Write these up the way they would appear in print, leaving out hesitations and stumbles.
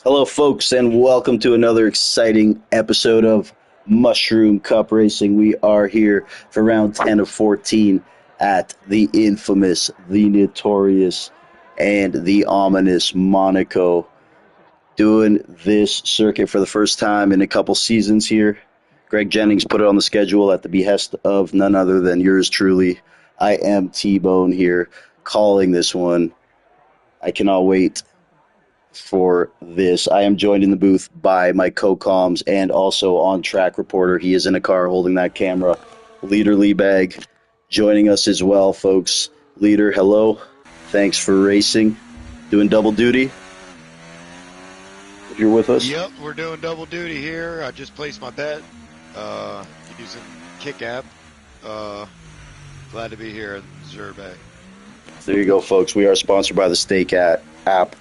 Hello, folks, and welcome to another exciting episode of Mushroom Cup Racing. We are here for round 10 of 14 at the infamous, the notorious, and the ominous Monaco. Doing this circuit for the first time in a couple seasons here. Greg Jennings put it on the schedule at the behest of none other than yours truly. I am T-Bone here calling this one. I cannot wait for this. I am joined in the booth by my co-coms and also on-track reporter. He is in a car holding that camera. Leader Leebag joining us as well, folks. Leader, hello. Thanks for racing. Doing double duty. If you're with us. Yep, we're doing double duty here. I just placed my bet using Kick app. Glad to be here at Zerbe. There you go, folks. We are sponsored by the Stake app.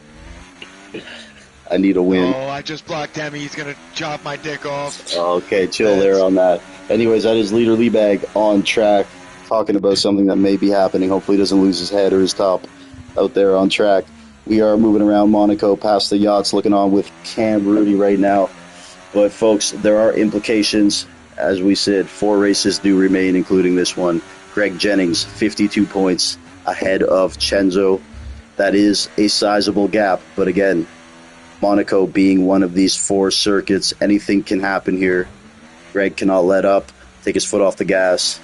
I need a win. Oh, I just blocked Hemi. He's going to chop my dick off. Okay, chill there on that. Anyways, that is Leader Leebag on track, talking about something that may be happening. Hopefully he doesn't lose his head or his top out there on track. We are moving around Monaco past the yachts, looking on with Cam Rudy right now. But, folks, there are implications. As we said, 4 races do remain, including this one. Greg Jennings, 52 points ahead of Chenzo. That is a sizable gap. But, again, Monaco being one of these 4 circuits, anything can happen here. Greg cannot let up, take his foot off the gas.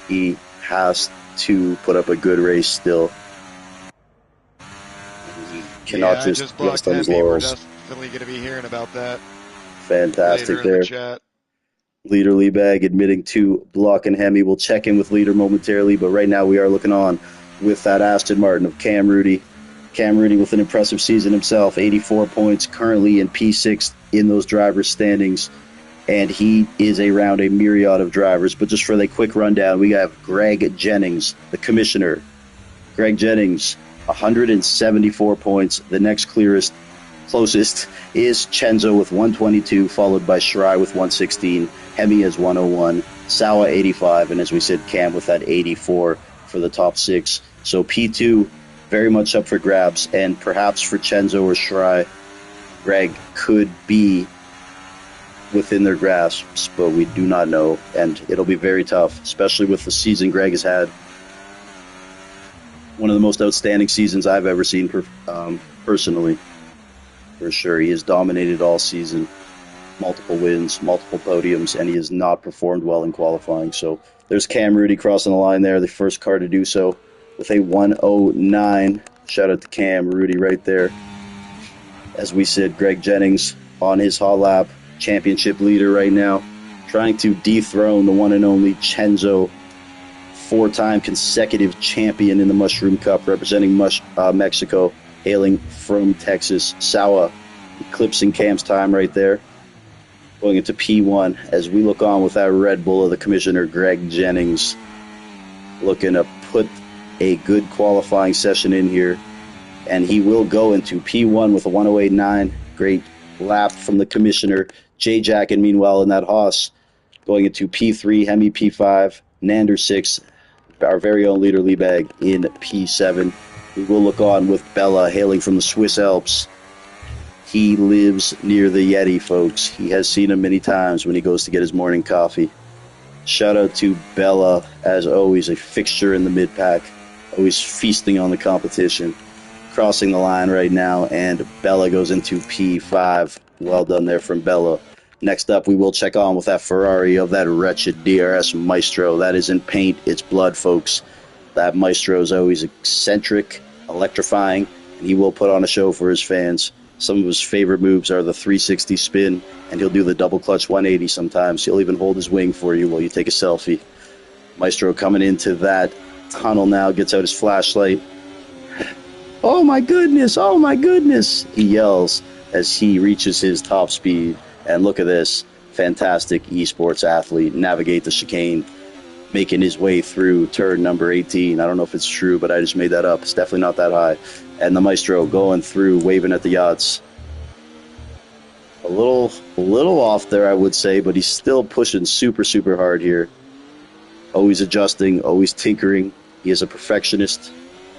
He has to put up a good race still. Cannot just rest on his laurels. We're definitely going to be hearing about that. Fantastic there. Chat. Leader Leebag admitting to blocking Hemi. We'll check in with Leader momentarily, but right now we are looking on with that Aston Martin of Cam Rudy. Cam Rudy with an impressive season himself, 84 points, currently in P6 in those drivers' standings, and he is around a myriad of drivers. But just for the quick rundown, we have Greg Jennings, the commissioner. Greg Jennings, 174 points. The next closest is Chenzo with 122, followed by Shirai with 116. Hemi has 101, Sawa 85, and as we said, Cam with that 84 for the top 6. So P2 very much up for grabs, and perhaps for Chenzo or Shirai, Greg could be within their grasps, but we do not know, and it'll be very tough, especially with the season Greg has had. One of the most outstanding seasons I've ever seen personally, for sure. He has dominated all season, multiple wins, multiple podiums, and he has not performed well in qualifying. So there's Cam Rudy crossing the line there, the first car to do so with a 109. Shout out to Cam Rudy right there. As we said, Greg Jennings on his hot lap, championship leader right now, trying to dethrone the one and only Chenzo, 4-time consecutive champion in the Mushroom Cup, representing Mexico, hailing from Texas. Sawa eclipsing Cam's time right there, going into P1 as we look on with that Red Bull of the commissioner, Greg Jennings, looking to put a good qualifying session in here, and he will go into P1 with a 108.9. Great lap from the commissioner. J-Jack, and meanwhile in that Haas, going into P3, Hemi P5, Nander 6, our very own Leader Leebag in P7. We will look on with Bella hailing from the Swiss Alps. He lives near the Yeti, folks. He has seen him many times when he goes to get his morning coffee. Shout out to Bella, as always, a fixture in the mid-pack, always feasting on the competition. Crossing the line right now, and Bella goes into P5. Well done there from Bella. Next up, we will check on with that Ferrari of that wretched DRS Maestro. That isn't paint, it's blood, folks. That Maestro is always eccentric, electrifying, and he will put on a show for his fans. Some of his favorite moves are the 360 spin, and he'll do the double clutch 180 sometimes. He'll even hold his wing for you while you take a selfie. Maestro coming into that tunnel now, gets out his flashlight. Oh my goodness, oh my goodness, he yells as he reaches his top speed. And look at this fantastic esports athlete navigate the chicane, making his way through turn number 18. I don't know if it's true, but I just made that up. It's definitely not that high. And the Maestro going through, waving at the yachts. A little off there, I would say, but he's still pushing super, super hard here. Always adjusting, always tinkering. He is a perfectionist,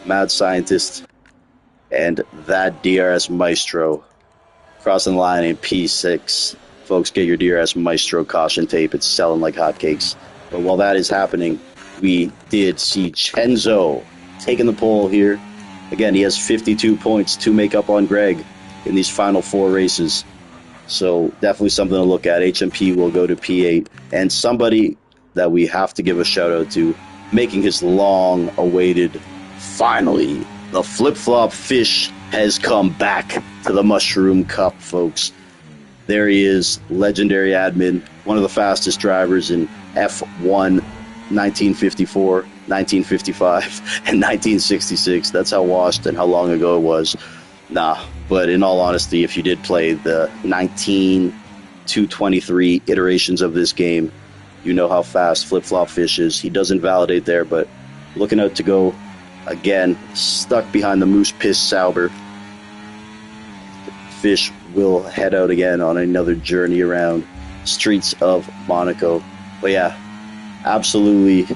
mad scientist. And that DRS Maestro Crossing the line in P6. Folks, get your DRS Maestro caution tape. It's selling like hotcakes. But while that is happening, we did see Chenzo taking the pole here. Again, he has 52 points to make up on Greg in these final 4 races. So definitely something to look at. HMP will go to P8. And somebody that we have to give a shout out to, making his long-awaited, finally, the flip-flop fish has come back to the Mushroom Cup, folks. There he is, legendary admin, one of the fastest drivers in F1, 1954, 1955, and 1966. That's how washed and how long ago it was. Nah, but in all honesty, if you did play the 19 to 23 iterations of this game, you know how fast Flip-Flop Fish is. He doesn't validate there, but looking out to go again, stuck behind the Moose Piss Sauber. Fish will head out again on another journey around streets of Monaco. But yeah, absolutely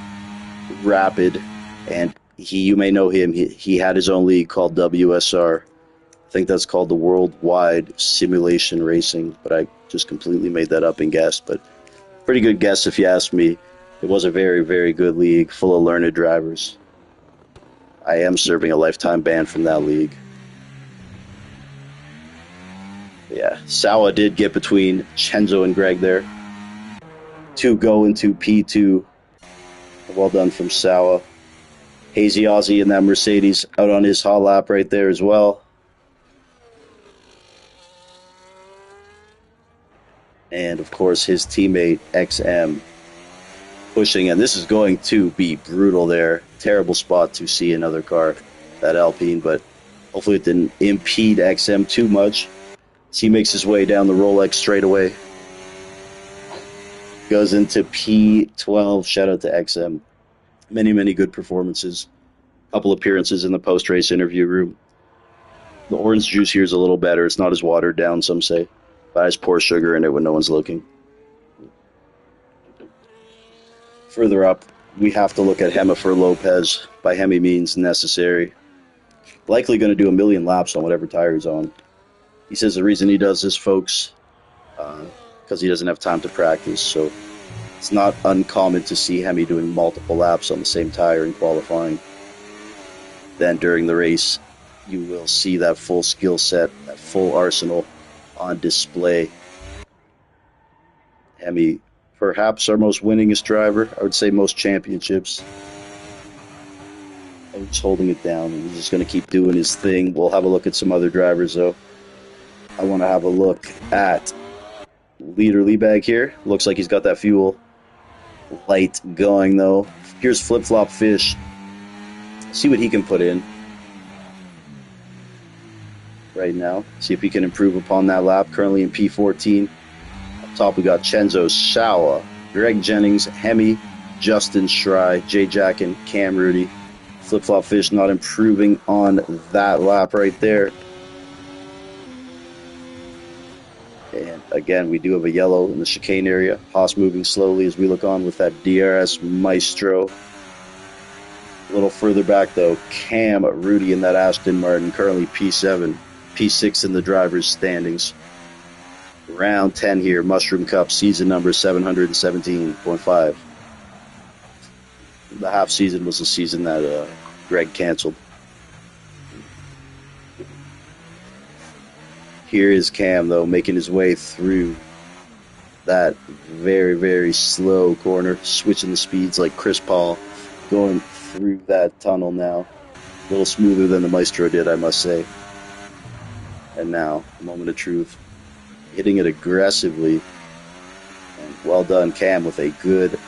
rapid, and you may know him. He had his own league called WSR. I think that's called the Worldwide Simulation Racing, but I just completely made that up and guessed. But pretty good guess if you ask me. It was a very, very good league full of learned drivers. I am serving a lifetime ban from that league. Yeah, Sawa did get between Chenzo and Greg there to go into P2. Well done from Sawa. Hazy Aussie in that Mercedes out on his hot lap right there as well. And of course his teammate XM pushing, and this is going to be brutal there. Terrible spot to see another car, that Alpine, but hopefully it didn't impede XM too much. As he makes his way down the Rolex straightaway. Goes into P12. Shout out to XM. Many, many good performances. Couple appearances in the post-race interview room. The orange juice here is a little better. It's not as watered down, some say. But I just pour sugar in it when no one's looking. Further up, we have to look at Hemifer Lopez. By Hemi means necessary. Likely going to do 1,000,000 laps on whatever tire he's on. He says the reason he does this, folks, because he doesn't have time to practice. So it's not uncommon to see Hemi doing multiple laps on the same tire in qualifying. Then during the race, you will see that full skill set, that full arsenal on display. Hemi, perhaps our most winningest driver. I would say most championships. He's holding it down, and he's just going to keep doing his thing. We'll have a look at some other drivers, though. I want to have a look at Leader Liebag here. Looks like he's got that fuel light going, though. Here's Flip-Flop Fish. See what he can put in right now. See if he can improve upon that lap. Currently in P14. Up top, we got Chenzo Sawa, Greg Jennings, Hemi, Justin Schrei, Jay Jack, and Cam Rudy. Flip-Flop Fish not improving on that lap right there. And again, we do have a yellow in the chicane area. Haas moving slowly as we look on with that DRS Maestro. A little further back, though, Cam Rudy in that Aston Martin, currently P7, P6 in the driver's standings. Round 10 here, Mushroom Cup, season number 717.5. The half season was the season that Greg canceled. Here is Cam, though, making his way through that very, very slow corner, switching the speeds like Chris Paul, going through that tunnel now. A little smoother than the Maestro did, I must say. And now, a moment of truth. Hitting it aggressively. And well done, Cam, with a good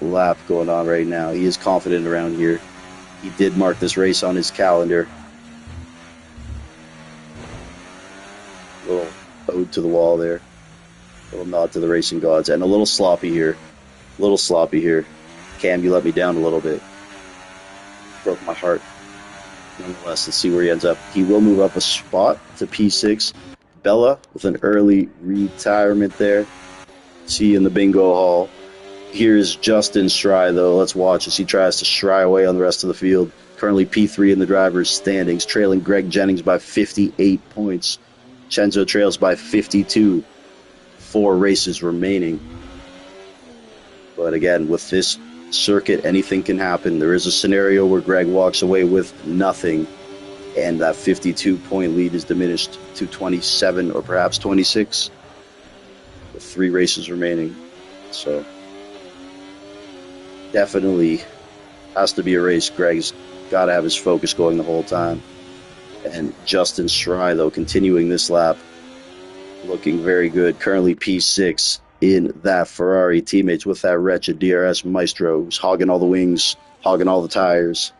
lap going on right now. He is confident around here. He did mark this race on his calendar. A little ode to the wall there. A little nod to the racing gods. And a little sloppy here. Cam, you let me down a little bit. Broke my heart. Nonetheless, let's see where he ends up. He will move up a spot to P6. Bella with an early retirement there. See you in the bingo hall. Here's Justin Schrei, though. Let's watch as he tries to Schrei away on the rest of the field. Currently P3 in the driver's standings, trailing Greg Jennings by 58 points. Chenzo trails by 52. 4 races remaining. But again, with this circuit, anything can happen. There is a scenario where Greg walks away with nothing, and that 52-point lead is diminished to 27 or perhaps 26 with 3 races remaining. So definitely has to be a race. Greg's got to have his focus going the whole time. And Justin Schrei, though, continuing this lap, looking very good. Currently P6 in that Ferrari. Teammates with that wretched DRS Maestro, who's hogging all the wings, hogging all the tires,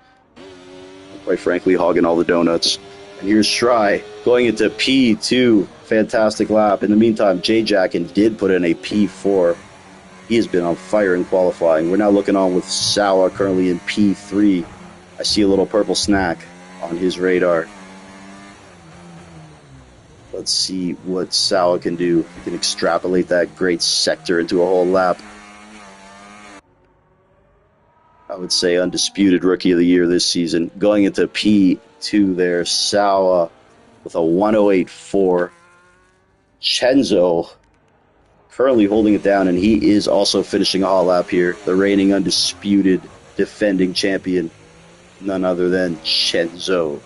quite frankly, hogging all the donuts. And here's Schrei going into P2. Fantastic lap. In the meantime, J-Jackin did put in a P4. He has been on fire in qualifying. We're now looking on with Sauer currently in P3. I see a little purple snack on his radar. Let's see what Sauer can do. He can extrapolate that great sector into a whole lap. I would say undisputed Rookie of the Year this season. Going into P2 there, Sauer with a 108.4. Chenzo currently holding it down, and he is also finishing a hot lap here. The reigning undisputed defending champion, none other than Chenzo.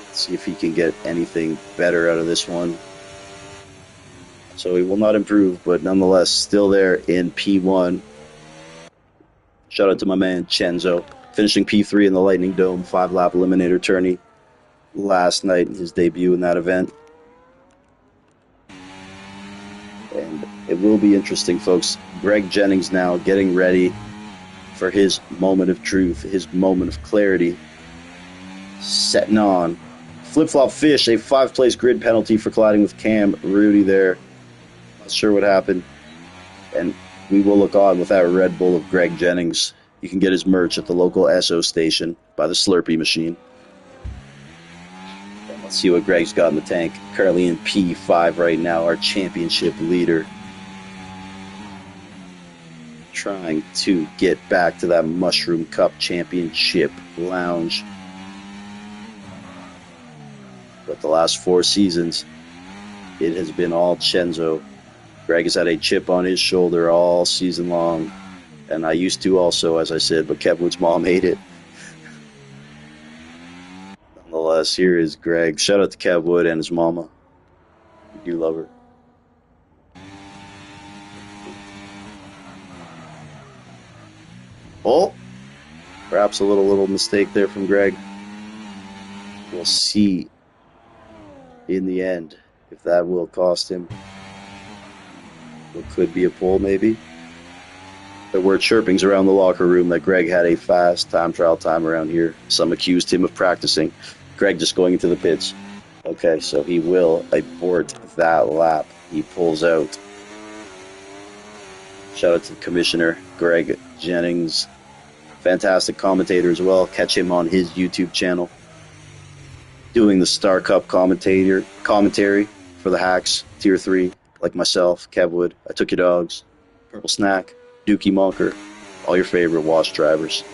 Let's see if he can get anything better out of this one. So he will not improve, but nonetheless, still there in P1. Shout out to my man, Chenzo. Finishing P3 in the Lightning Dome 5-lap eliminator tourney last night in his debut in that event. And it will be interesting, folks. Greg Jennings now getting ready for his moment of truth, his moment of clarity. Setting on. Flip-flop fish, a 5-place grid penalty for colliding with Cam Rudy there. Not sure what happened. And we will look on with that Red Bull of Greg Jennings. You can get his merch at the local Esso station by the Slurpee machine. And let's see what Greg's got in the tank. Currently in P5 right now, our championship leader. Trying to get back to that Mushroom Cup Championship lounge. But the last 4 seasons, it has been all Chenzo. Greg has had a chip on his shoulder all season long. And I used to also, as I said, but Kevwood's mom ate it. Nonetheless, here is Greg. Shout out to Kevwood and his mama. We do love her. Oh, perhaps a little mistake there from Greg. We'll see in the end if that will cost him what could be a pole, maybe. There were chirpings around the locker room that Greg had a fast time trial time around here. Some accused him of practicing. Greg just going into the pits. Okay, so he will abort that lap. He pulls out. Shout out to the commissioner, Greg Jennings. Fantastic commentator as well. Catch him on his YouTube channel. Doing the Star Cup commentary for the hacks, Tier 3, like myself, Kevwood, I Took Your Dogs, Purple Snack, Dookie Monker, all your favorite wash drivers.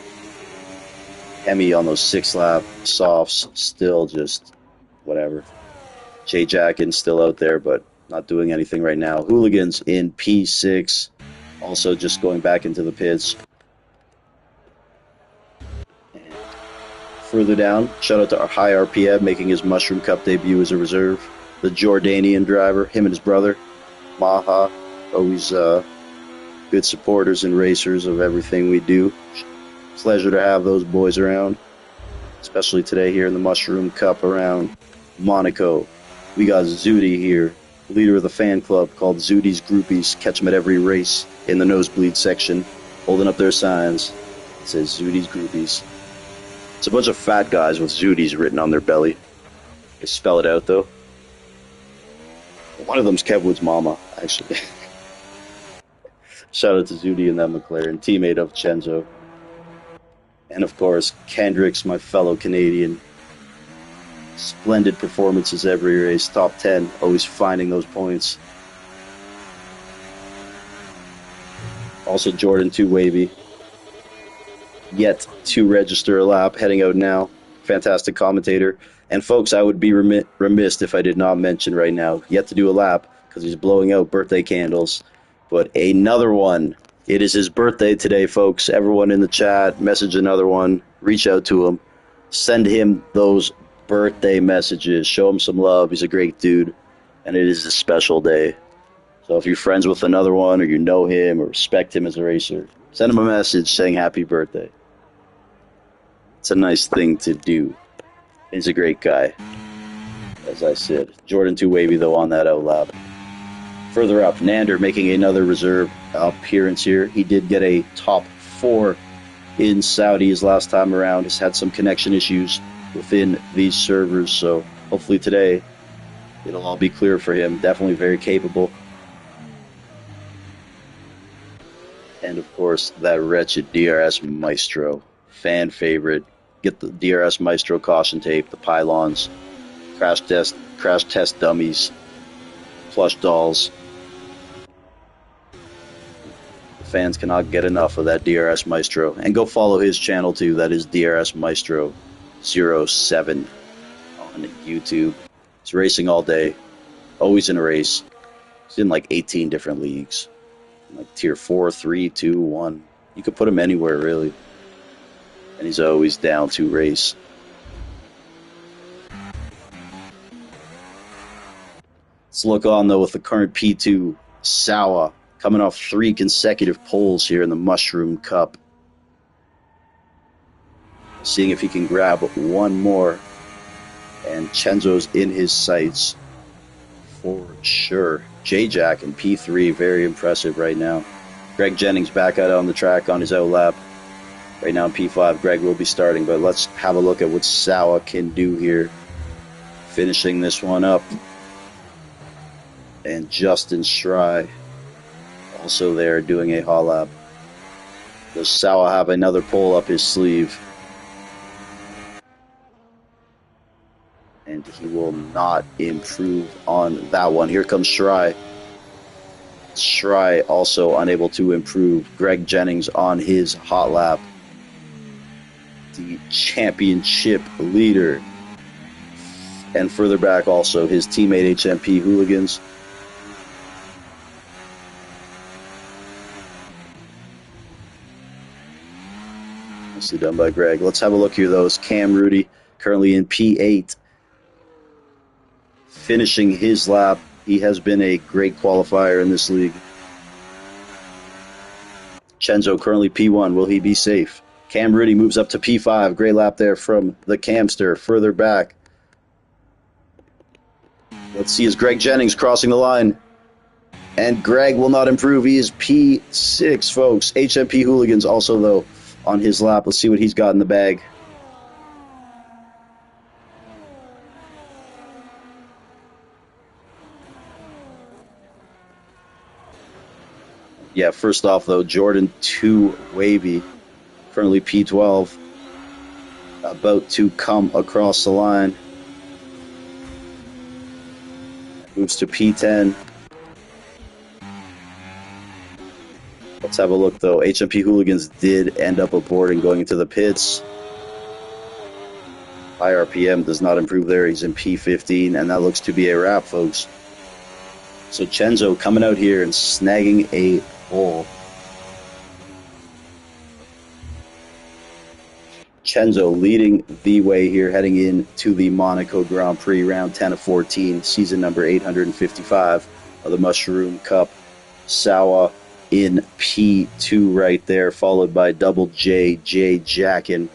Hemi on those 6-lap softs, still just whatever. J-Jackin still out there, but not doing anything right now. Hooligans in P6, also just going back into the pits. Further down, shout out to our High RPM making his Mushroom Cup debut as a reserve. The Jordanian driver, him and his brother, Maha, always good supporters and racers of everything we do. Pleasure to have those boys around, especially today here in the Mushroom Cup around Monaco. We got Zudi here, leader of the fan club called Zudi's Groupies. Catch them at every race in the nosebleed section, holding up their signs. It says Zudi's Groupies. It's a bunch of fat guys with Zudi's written on their belly. They spell it out, though. One of them's Kevwood's mama, actually. Shout out to Zudi and that McLaren, teammate of Chenzo. And, of course, Kendrick's my fellow Canadian. Splendid performances every race. Top 10, always finding those points. Also, Jordan 2 Wavy. Yet to register a lap, heading out now. fantastic commentator. And folks, I would be remiss if I did not mention right now, yet to do a lap because he's blowing out birthday candles. But another one. It is his birthday today, folks. Everyone in the chat, message another one. Reach out to him. Send him those birthday messages. Show him some love. He's a great dude. And it is a special day. So if you're friends with another one or you know him or respect him as a racer, send him a message saying happy birthday. It's a nice thing to do. He's a great guy, as I said. Jordan 2 Wavy, though, on that outlap. Further up, Nander making another reserve appearance here. He did get a top 4 in Saudi his last time around. Has had some connection issues within these servers, so hopefully today it'll all be clear for him. Definitely very capable. And of course, that wretched DRS Maestro. Fan favorite. Get the DRS Maestro caution tape, the pylons, crash test dummies, plush dolls. The fans cannot get enough of that DRS Maestro. And go follow his channel too. That is DRS Maestro 07 on YouTube. He's racing all day, always in a race. He's in like 18 different leagues. Like tier 4, 3, 2, 1. You could put him anywhere, really. And he's always down to race. Let's look on, though, with the current P2, Sawa, coming off 3 consecutive poles here in the Mushroom Cup. Seeing if he can grab one more. And Chenzo's in his sights for sure. J-Jack in P3, very impressive right now. Greg Jennings back out on the track on his outlap. Right now in P5, Greg will be starting, but let's have a look at what Sawa can do here. Finishing this one up. And Justin Schrei also there doing a haul lap. Does Sawa have another pole up his sleeve? And he will not improve on that one. Here comes Schrei. Schrei also unable to improve. Greg Jennings on his hot lap. The championship leader. And further back also his teammate HMP Hooligans. Nicely done by Greg. Let's have a look here, though. It's Cam Rudy, currently in P8. Finishing his lap. He has been a great qualifier in this league. Chenzo currently P1. Will he be safe? Cam Rudy moves up to P5. Great lap there from the Camster. Further back. Let's see, is Greg Jennings crossing the line? And Greg will not improve. He is P6, folks. HMP Hooligans also, though, on his lap. Let's see what he's got in the bag. Yeah, first off, though, Jordan 2 Wavy, currently P12, about to come across the line. Moves to P10. Let's have a look, though. HMP Hooligans did end up aborting going into the pits. High RPM does not improve there. He's in P15, and that looks to be a wrap, folks. So Chenzo coming out here and snagging a pole. Chenzo leading the way here, heading into the Monaco Grand Prix, round 10 of 14, season number 855 of the Mushroom Cup. Sawa in P2 right there, followed by Double J, J Jackin.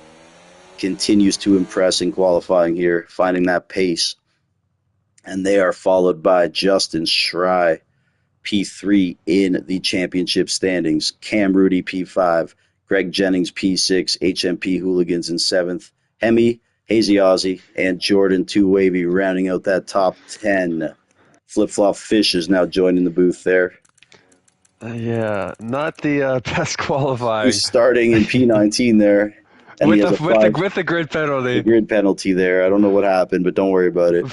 Continues to impress in qualifying here, finding that pace. And they are followed by Justin Schrei, P3 in the championship standings. Cam Rudy, P5. Greg Jennings, P6. HMP Hooligans in 7th. Hemi, Hazy Ozzy, and Jordan 2 Wavy rounding out that top 10. Flip Flop Fish is now joining the booth there. Yeah, not the best qualifying. He's starting in P19 there. And with, he has with the grid penalty. The grid penalty there. I don't know what happened, but don't worry about it.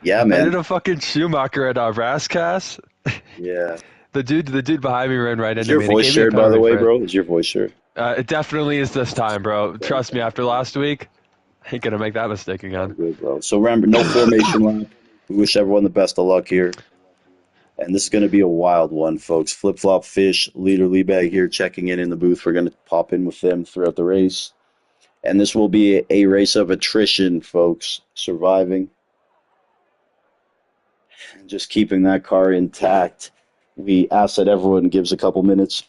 Yeah, man. I did a fucking Schumacher at Rascas. Yeah. The dude behind me ran right into me. Is your voice shared, by the way, bro? Is your voice shared? It definitely is this time, bro. Trust me, after last week, I ain't gonna make that mistake All again. good, bro. So remember, no formation lap. We wish everyone the best of luck here. And this is going to be a wild one, folks. Flip Flop Fish, leader Leebag here checking in the booth. We're going to pop in with them throughout the race. And this will be a race of attrition, folks. Surviving and just keeping that car intact. We ask that everyone gives a couple minutes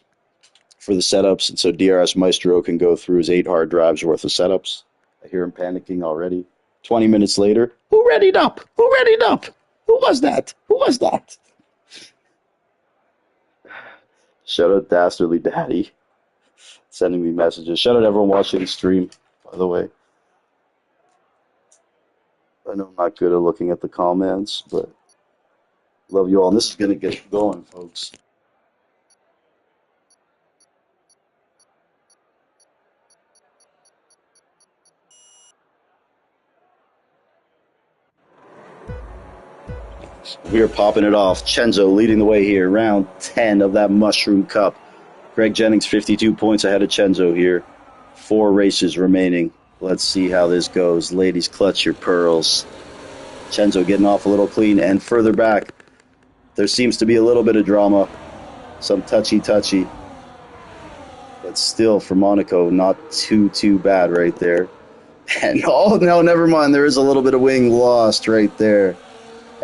for the setups, and so DRS Maestro can go through his 8 hard drives worth of setups. I hear him panicking already. 20 minutes later, who readied up? Who readied up? Who was that? Who was that? Shout out Dastardly Daddy sending me messages. Shout out everyone watching the stream, by the way. I know I'm not good at looking at the comments, but love you all. And this is going to get going, folks. We are popping it off. Chenzo leading the way here. Round 10 of that Mushroom Cup. Greg Jennings 52 points ahead of Chenzo here. 4 races remaining. Let's see how this goes. Ladies, clutch your pearls. Chenzo getting off a little clean, and further back, there seems to be a little bit of drama. Some touchy-touchy. But still, for Monaco, not too bad right there. And, oh, no, never mind. There is a little bit of wing lost right there.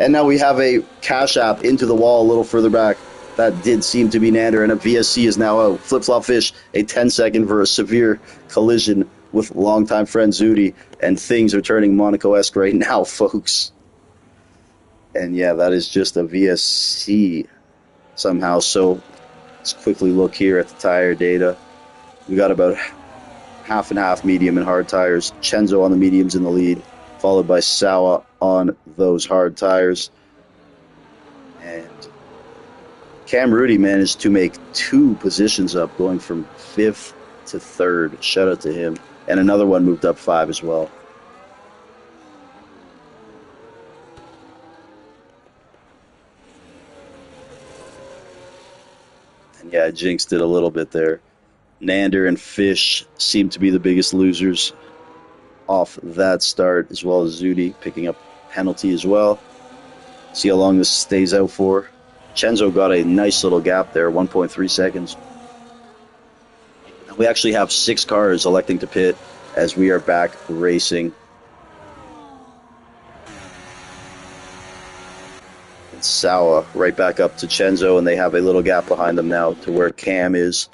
And now we have a Cash App into the wall a little further back. That did seem to be Nander, and a VSC is now out. Flip Flop Fish, a 10-second for a severe collision with longtime friend Zudi, and things are turning Monaco-esque right now, folks. And yeah, that is just a VSC somehow. So let's quickly look here at the tire data. We got about half and half medium and hard tires. Chenzo on the mediums in the lead, followed by Sawa on those hard tires. And Cam Rudy managed to make 2 positions up, going from 5th to 3rd. Shout out to him. And another one moved up 5 as well. And yeah, I jinxed it a little bit there. Nander and Fish seem to be the biggest losers off that start, as well as Zudi picking up penalty as well. See how long this stays out for. Chenzo got a nice little gap there, 1.3 seconds. We actually have 6 cars electing to pit as we are back racing. And Sawa right back up to Chenzo, and they have a little gap behind them now to where Cam is.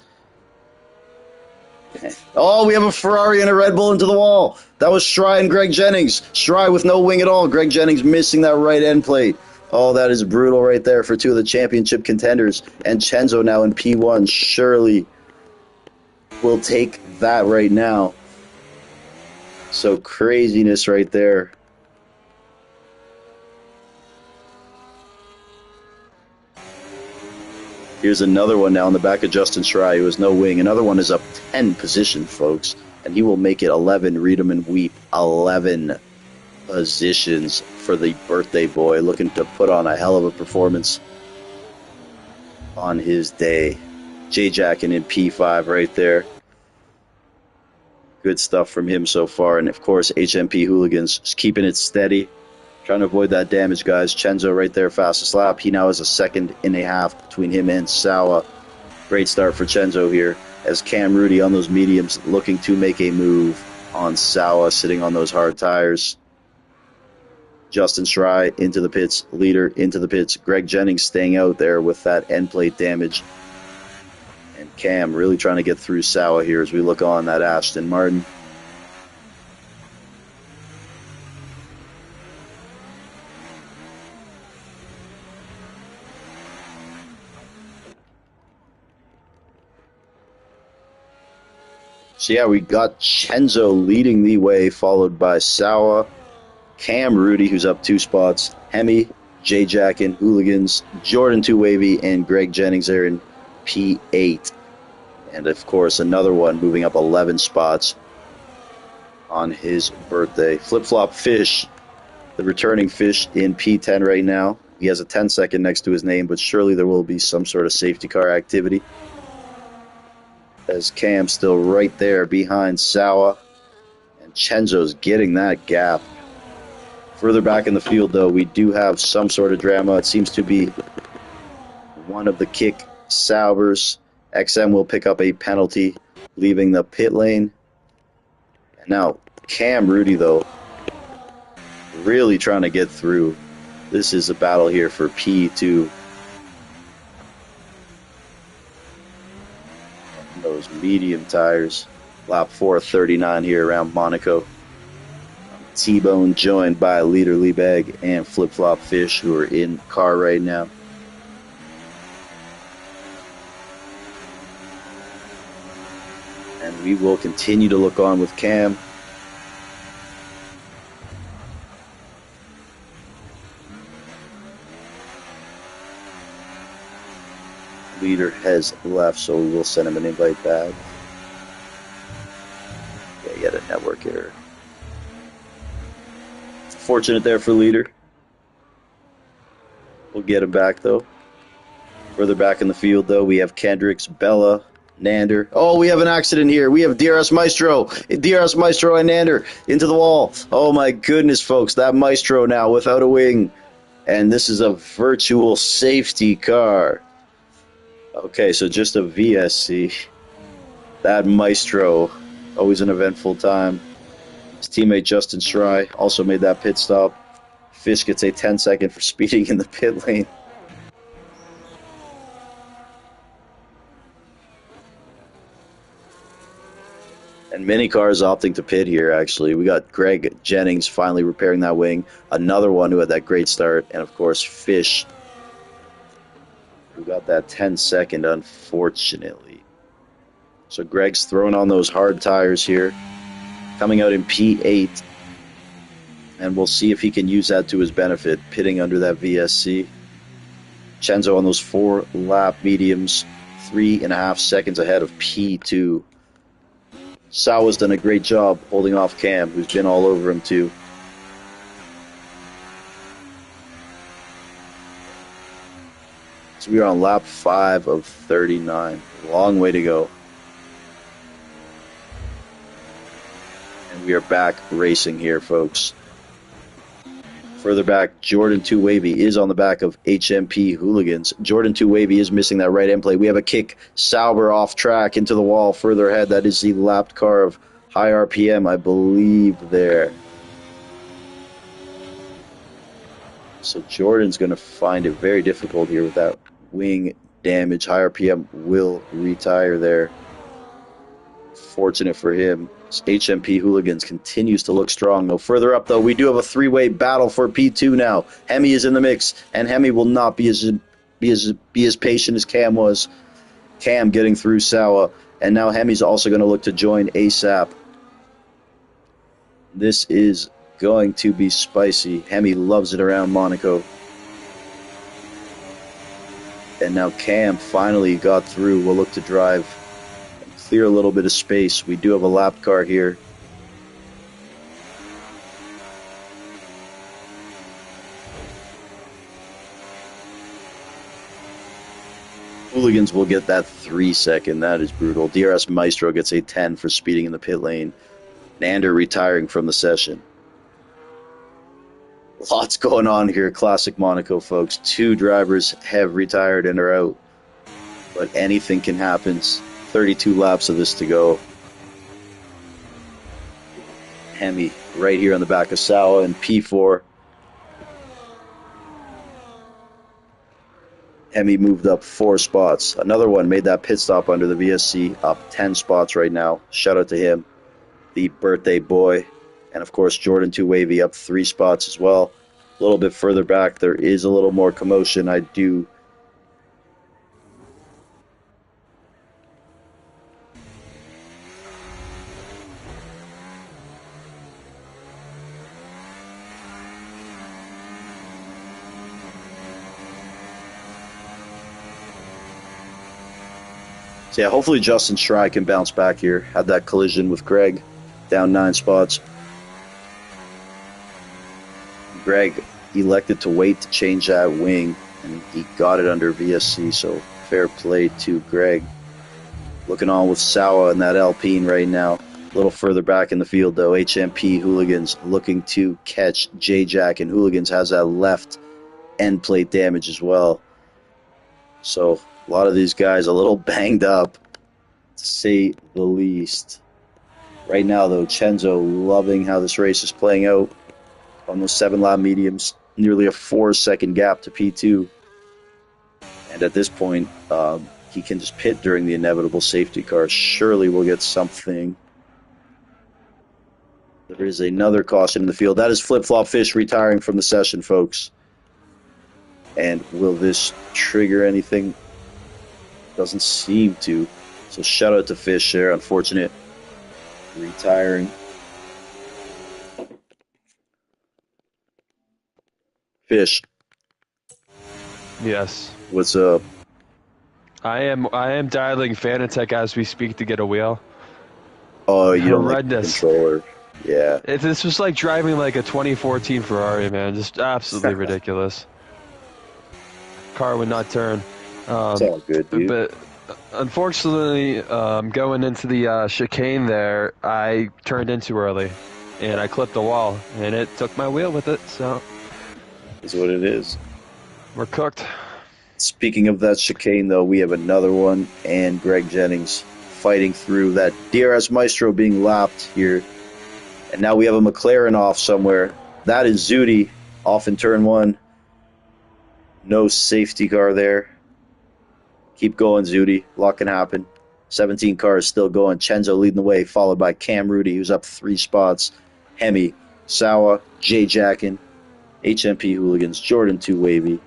Oh, we have a Ferrari and a Red Bull into the wall. That was Stry and Greg Jennings. Stry with no wing at all. Greg Jennings missing that right end plate. Oh, that is brutal right there for 2 of the championship contenders. And Chenzo now in P1 surely will take that right now. So craziness right there. Here's another one now in the back of Justin Schreier, who has no wing. Another one is up 10 position, folks. And he will make it 11. Read him and weep. 11 positions for the birthday boy, looking to put on a hell of a performance on his day. J-Jackin in P5 right there. Good stuff from him so far. And, of course, HMP Hooligans just keeping it steady. Trying to avoid that damage, guys. Chenzo right there, fastest lap. He now has a second and a half between him and Sawa. Great start for Chenzo here, as Cam Rudy on those mediums looking to make a move on Sawa, sitting on those hard tires. Justin Schreier into the pits, leader into the pits. Greg Jennings staying out there with that end plate damage. And Cam really trying to get through Sawa here as we look on that Aston Martin. So yeah, we got Chenzo leading the way, followed by Sawa, Cam Rudy, who's up 2 spots, Hemi, J-Jackin, Hooligans, Jordan 2 Wavy, and Greg Jennings there in P8. And of course, another one moving up 11 spots on his birthday. Flip Flop Fish, the returning Fish in P10 right now. He has a 10-second next to his name, but surely there will be some sort of safety car activity. as Cam's still right there behind Sawa, and Chenzo's getting that gap. Further back in the field, though, we do have some sort of drama. It seems to be one of the kick Saubers. XM will pick up a penalty, leaving the pit lane. And now Cam Rudy, though, really trying to get through. This is a battle here for P2. And those medium tires. Lap 4:39 here around Monaco. T-Bone joined by Leader Liebag and Flip Flop Fish, who are in car right now. And we will continue to look on with Cam. Leader has left, so we will send him an invite back. Yeah, yet a network error. Fortunate there for Leader. We'll get him back, though. Further back in the field, though, we have Kendricks, Bella, Nander. Oh, we have an accident here. We have DRS Maestro and Nander into the wall. Oh, my goodness, folks. That Maestro now without a wing. And this is a virtual safety car. Okay, so just a VSC. That Maestro, always an eventful time. His teammate Justin Schrei also made that pit stop. Fish gets a 10-second for speeding in the pit lane. And many cars opting to pit here, actually. We got Greg Jennings finally repairing that wing. Another one who had that great start. And, of course, Fish, who got that 10-second, unfortunately. So Greg's throwing on those hard tires here. Coming out in P8. And we'll see if he can use that to his benefit, pitting under that VSC. Chenzo on those 4-lap mediums, 3.5 seconds ahead of P2. Sawa's done a great job holding off Cam, who's been all over him too. So we are on lap 5 of 39. Long way to go. And we are back racing here, folks. Further back, Jordan 2 Wavy is on the back of HMP Hooligans. Jordan 2 Wavy is missing that right end play. We have a kick. Sauber off track into the wall. Further ahead, that is the lapped car of high RPM, I believe, there. So Jordan's going to find it very difficult here with that wing damage. High RPM will retire there. Fortunate for him. HMP Hooligans continues to look strong, though. Further up, though, we do have a 3-way battle for P2 now. Hemi is in the mix, and Hemi will not be as patient as Cam was. Cam getting through Sawa, and now Hemi's also going to look to join ASAP. This is going to be spicy. Hemi loves it around Monaco. And now Cam finally got through. We'll look to drive and clear a little bit of space. We do have a lap car here. Hooligans will get that 3-second. That is brutal. DRS Maestro gets a 10 for speeding in the pit lane. Nander retiring from the session. Lots going on here. Classic Monaco, folks. 2 drivers have retired and are out. But anything can happen. 32 laps of this to go. Hemi right here on the back of Sawa and P4. Hemi moved up 4 spots. Another one made that pit stop under the VSC, up 10 spots right now. Shout out to him, the birthday boy. And of course, Jordan 2 Wavy up 3 spots as well. A little bit further back, there is a little more commotion. I do. So yeah, hopefully Justin Schrei can bounce back here. Had that collision with Greg, down 9 spots. Greg elected to wait to change that wing, and he got it under VSC, so fair play to Greg. Looking on with Sawa and that Alpine right now. A little further back in the field, though, HMP Hooligans looking to catch J-Jack, and Hooligans has that left end plate damage as well. So a lot of these guys a little banged up, to say the least. Right now, though, Chenzo loving how this race is playing out on those 7-lap mediums. Nearly a 4-second gap to P2. And at this point, he can just pit during the inevitable safety car. Surely we'll get something. There is another caution in the field. That is Flip-Flop Fish retiring from the session, folks. And will this trigger anything? Doesn't seem to. So shout out to Fish there. Unfortunate retiring. Fish, Yes. what's up? I am dialing Fanatec as we speak to get a wheel. Oh, you don't like the Horrendous. controller. Yeah. This was like driving like a 2014 Ferrari, man. Just absolutely ridiculous. Car would not turn. It's all good, dude. But unfortunately, going into the chicane there, I turned in too early, and I clipped the wall, and it took my wheel with it. So Is what it is. we're cooked. Speaking of that chicane, though, we have another one, and Greg Jennings fighting through that DRS Maestro being lapped here. And now we have a McLaren off somewhere. That is Zudi off in turn 1. No safety car there. Keep going, Zudi. A lot can happen. 17 cars still going. Chenzo leading the way, followed by Cam Rudy, who's up 3 spots. Hemi, Sawa, Jay Jackin, HMP Hooligans, Jordan 2 Wavy,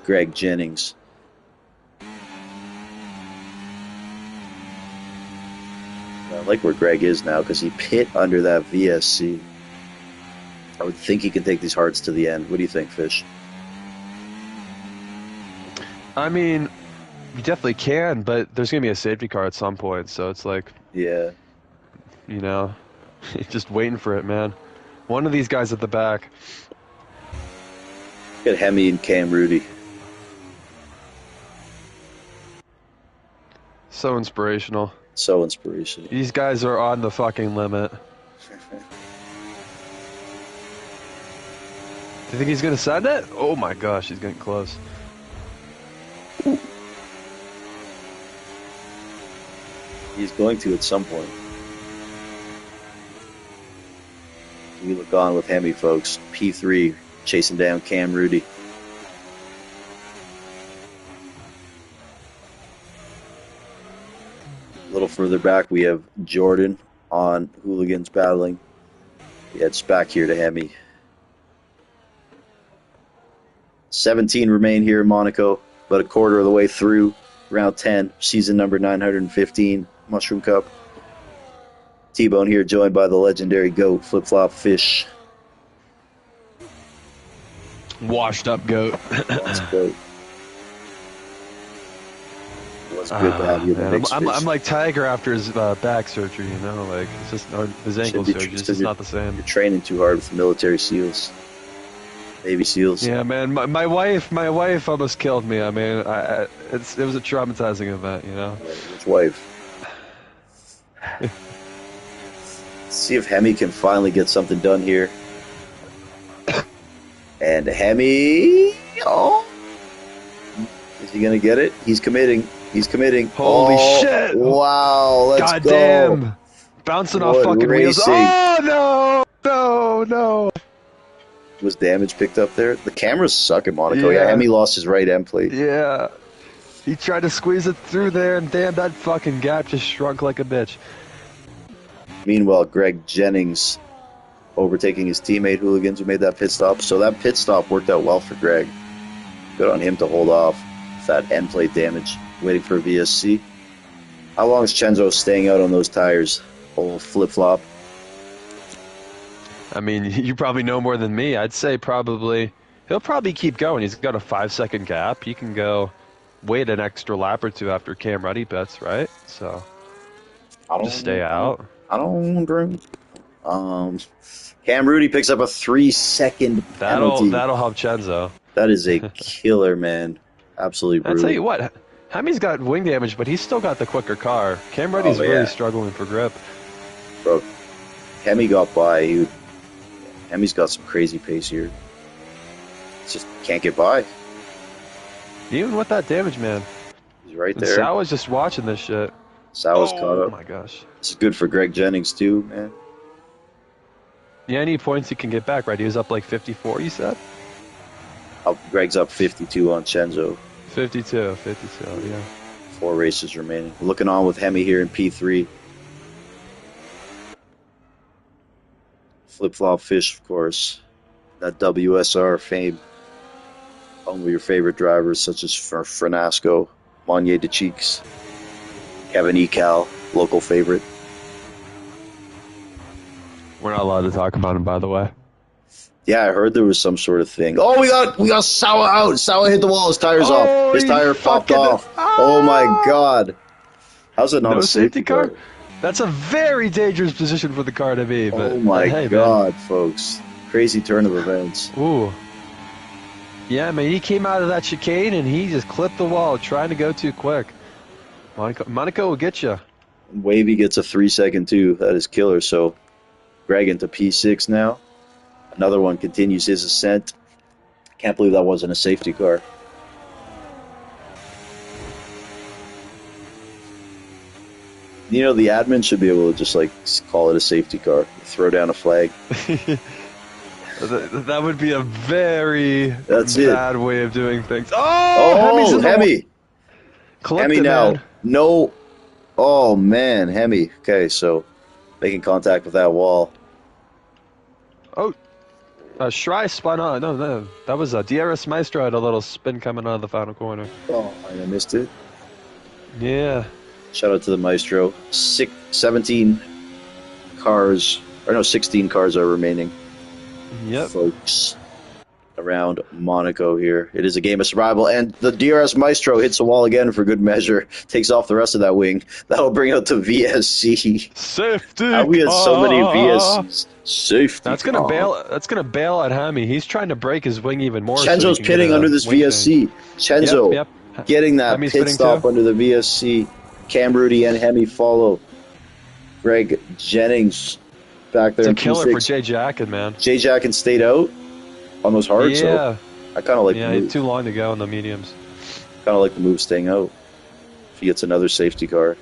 Greg Jennings. I like where Greg is now because he pit under that VSC. I would think he can take these hearts to the end. What do you think, Fish? I mean, you definitely can, but there's gonna be a safety car at some point. So it's like, Yeah. you know, just waiting for it, man. One of these guys at the back. Get Hemi and Cam Rudy. So inspirational. So inspirational. These guys are on the fucking limit. Do you think he's gonna send it? Oh my gosh, he's getting close. He's going to at some point. We look on with Hemi, folks. P3 chasing down Cam Rudy. A little further back, we have Jordan on Hooligans battling. Yeah, it's back here to Hemi. 17 remain here in Monaco, about a quarter of the way through round 10, season number 915, Mushroom Cup. T-Bone here, joined by the legendary GOAT, Flip-Flop Fish. Washed up goat. Let's go. It was good to have you in the Man, mix, I'm Fish. like Tiger after his back surgery, you know, like it's just his ankle Should be surgery. It's because just you're- not the same. You're training too hard with the military SEALs, Navy SEALs. Yeah, man. My wife almost killed me. I mean, it was a traumatizing event, you know. Which wife? See if Hemi can finally get something done here. And Hemi, oh, is he gonna get it? He's committing. He's committing. Holy Oh, shit! Wow, let's God go. damn! Bouncing off What fucking wheels. racing. Oh no! Was damage picked up there? The cameras suck in Monaco. Yeah. Yeah, Hemi lost his right end plate. Yeah. He tried to squeeze it through there, and damn, that fucking gap just shrunk like a bitch. Meanwhile, Greg Jennings overtaking his teammate Hooligans who made that pit stop. So that pit stop worked out well for Greg. Good on him to hold off that end plate damage, waiting for a VSC. How long is Chenzo staying out on those tires? Old flip-flop. I mean, you probably know more than me. I'd say he'll probably keep going. He's got a 5-second gap. He can go wait an extra lap or two after Cam Ruddy pits, right? So just stay out. I don't agree. Cam Rudy picks up a 3-second penalty. That'll help Chenzo. That is a killer, man. Absolutely I brutal. tell you what, Hemi's got wing damage, but he's still got the quicker car. Cam Reddy's Oh, yeah. really struggling for grip. Bro, Hemi got by. Hemi's got some crazy pace here. Just can't get by. Even with that damage, man. He's right And there. Salah's just watching this shit. Salah's caught Oh up. my gosh. This is good for Greg Jennings too, man. Yeah, any points he can get back, right? He was up like 54, you said? Greg's up 52 on Chenzo. 52, yeah. 4 races remaining. Looking on with Hemi here in P3. Flip Flop Fish, of course. That WSR fame. Home with your favorite drivers such as Frenasco, Monnier de Cheeks, Kevin Ecal, local favorite. We're not allowed to talk about him, by the way. Yeah, I heard there was some sort of thing. Oh, we got Sawa out. Sawa hit the wall. His tire's off. His tire popped off. Oh my god. How's it not a safety car? That's a very dangerous position for the car to be. But, Oh my hey, god, folks. Crazy turn of events. Man. Ooh. Yeah, man, he came out of that chicane and he just clipped the wall trying to go too quick. Monaco will get you. Wavy gets a 3-second too. That is killer. So Greg into P6 now. Another one continues his ascent. Can't believe that wasn't a safety car. You know, the admin should be able to just like call it a safety car, throw down a flag. That would be a very bad way of doing things. Oh, Hemi! Hemi now. Man. No. Oh, man, Hemi. Okay, so making contact with that wall. Oh, Schrei spun on. No. That was a DRS Maestro had a little spin coming out of the final corner. Oh, I missed it. Yeah. Shout out to the Maestro. 16 cars are remaining. Yep. Folks, around Monaco here. It is a game of survival, and the DRS Maestro hits the wall again for good measure. Takes off the rest of that wing. That'll bring out the VSC. Safety. We had so many VSCs. Safety. That's gonna bail. That's gonna bail at Hemi. He's trying to break his wing even more. Chenzo's pitting under this VSC. Chenzo yep. getting that Hemi's pit stop too. under the VSC. Cam Rudy and Hemi follow. Greg Jennings back there. It's a killer for Jay Jackin, man. Jay Jackin stayed out on those hards. Yeah. So I kind of like. Yeah, too long to go on the mediums. Kind of like the move staying out. If he gets another safety car.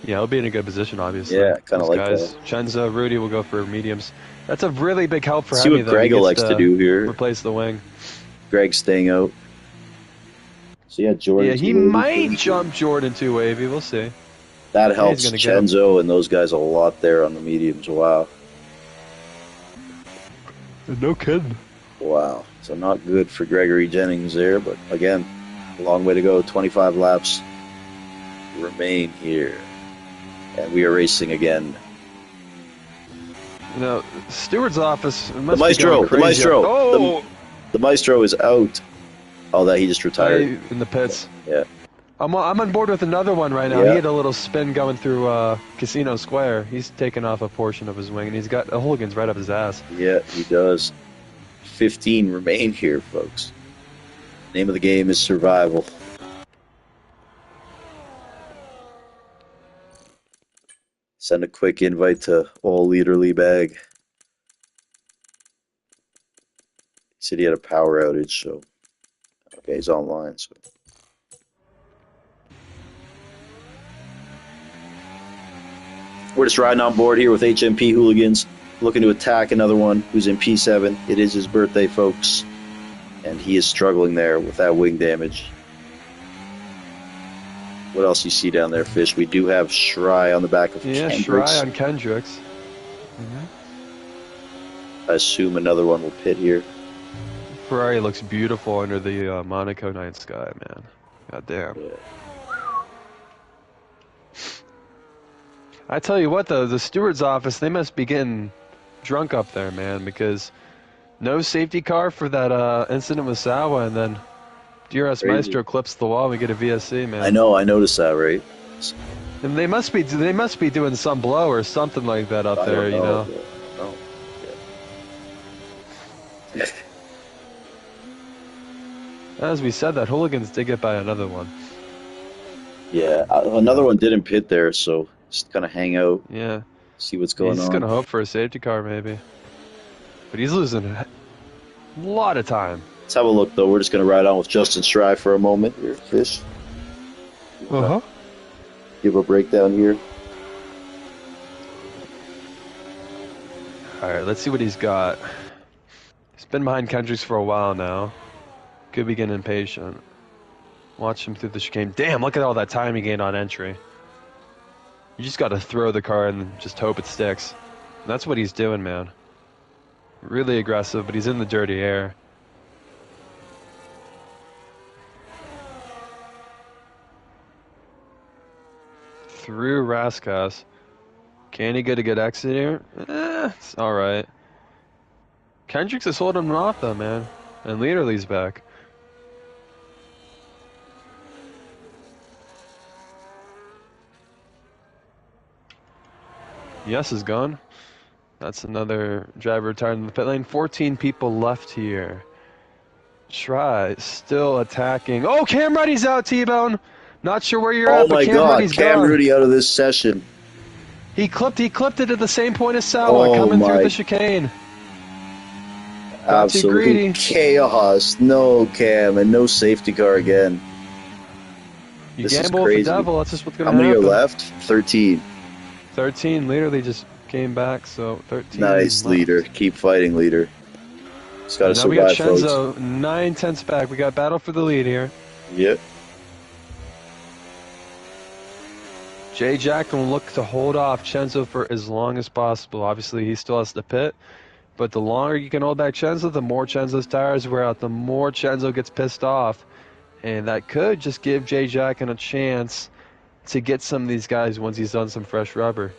Yeah, he'll be in a good position, obviously. Yeah, kind of like guys. that. Chenzo, Rudy will go for mediums. That's a really big help for See Hemi, what Greg likes to do here. Replace the wing. Greg staying out. So yeah, Jordan. Yeah, he might jump Jordan too wavy. We'll see. That helps Chenzo and those guys a lot there on the mediums. Wow. No kidding. Wow. So not good for Gregory Jennings there, but again, a long way to go. 25 laps remain here. And we are racing again. You know, Stewart's office. The Maestro. Oh! The Maestro is out. Oh, that he just retired. In the pits. Yeah. I'm on board with another one right now. Yeah. He had a little spin going through Casino Square. He's taken off a portion of his wing, and he's got a hooligans right up his ass. Yeah, he does. 15 remain here, folks. Name of the game is survival. Send a quick invite to All Leader Bag. He said he had a power outage, so okay, he's online. So we're just riding on board here with HMP Hooligans, looking to attack another one who's in P7. It is his birthday, folks, and he is struggling there with that wing damage. What else you see down there, Fish? We do have Schrei on the back of Kendricks. Schrei on Kendricks. I assume another one will pit here. Ferrari looks beautiful under the Monaco night sky, man. God damn. Yeah. I tell you what, though, the steward's office, they must be getting drunk up there, man, because no safety car for that incident with Sawa, and then DRS Maestro clips the wall, we get a VSC, man. I know, I noticed that, right? And they must be doing some blow or something like that up there, you know. Oh, yeah. As we said, that hooligans did get by another one. Yeah, another one didn't pit there, so just kind of hang out, Yeah, see what's he's going just on. gonna hope for a safety car maybe, but he's losing a lot of time. Let's have a look, though. We're just going to ride on with Justin Stry for a moment here, Fish. You Uh want to huh. give a breakdown here? All right, let's see what he's got. He's been behind Kendricks for a while now. Could be getting impatient. Watch him through the chicane. Damn, look at all that time he gained on entry. You just got to throw the car and just hope it sticks. And that's what he's doing, man. Really aggressive, but he's in the dirty air. Through Raskas. Can he get a good exit here? It's alright. Kendricks is holding him off, though, man. And Leaderly's back. Yes is gone. That's another driver retired in the pit lane. 14 people left here. Try still attacking. Oh, Cam Ruddy's out, T-Bone. Not sure where you're Oh at, but my Cam God, Ruddy's Cam gone. Rudy out of this session. He clipped it at the same point as Sawa, Oh coming through the my, chicane. Got too absolute greedy. chaos. No Cam and no safety car again. You This is gamble with the crazy. devil. That's just what's How going to many are happen. left? 13. 13 literally just came back, so 13 Nice, left. leader. Keep fighting, leader. Just got to And now we got survive, folks. Chenzo 9/10 back. We got battle for the lead here. Yep. Jay Jack will look to hold off Chenzo for as long as possible. Obviously, he still has to pit, but the longer you can hold back Chenzo, the more Chenzo's tires wear out, the more Chenzo gets pissed off. And that could just give Jay Jack a chance to get some of these guys once he's done some fresh rubber.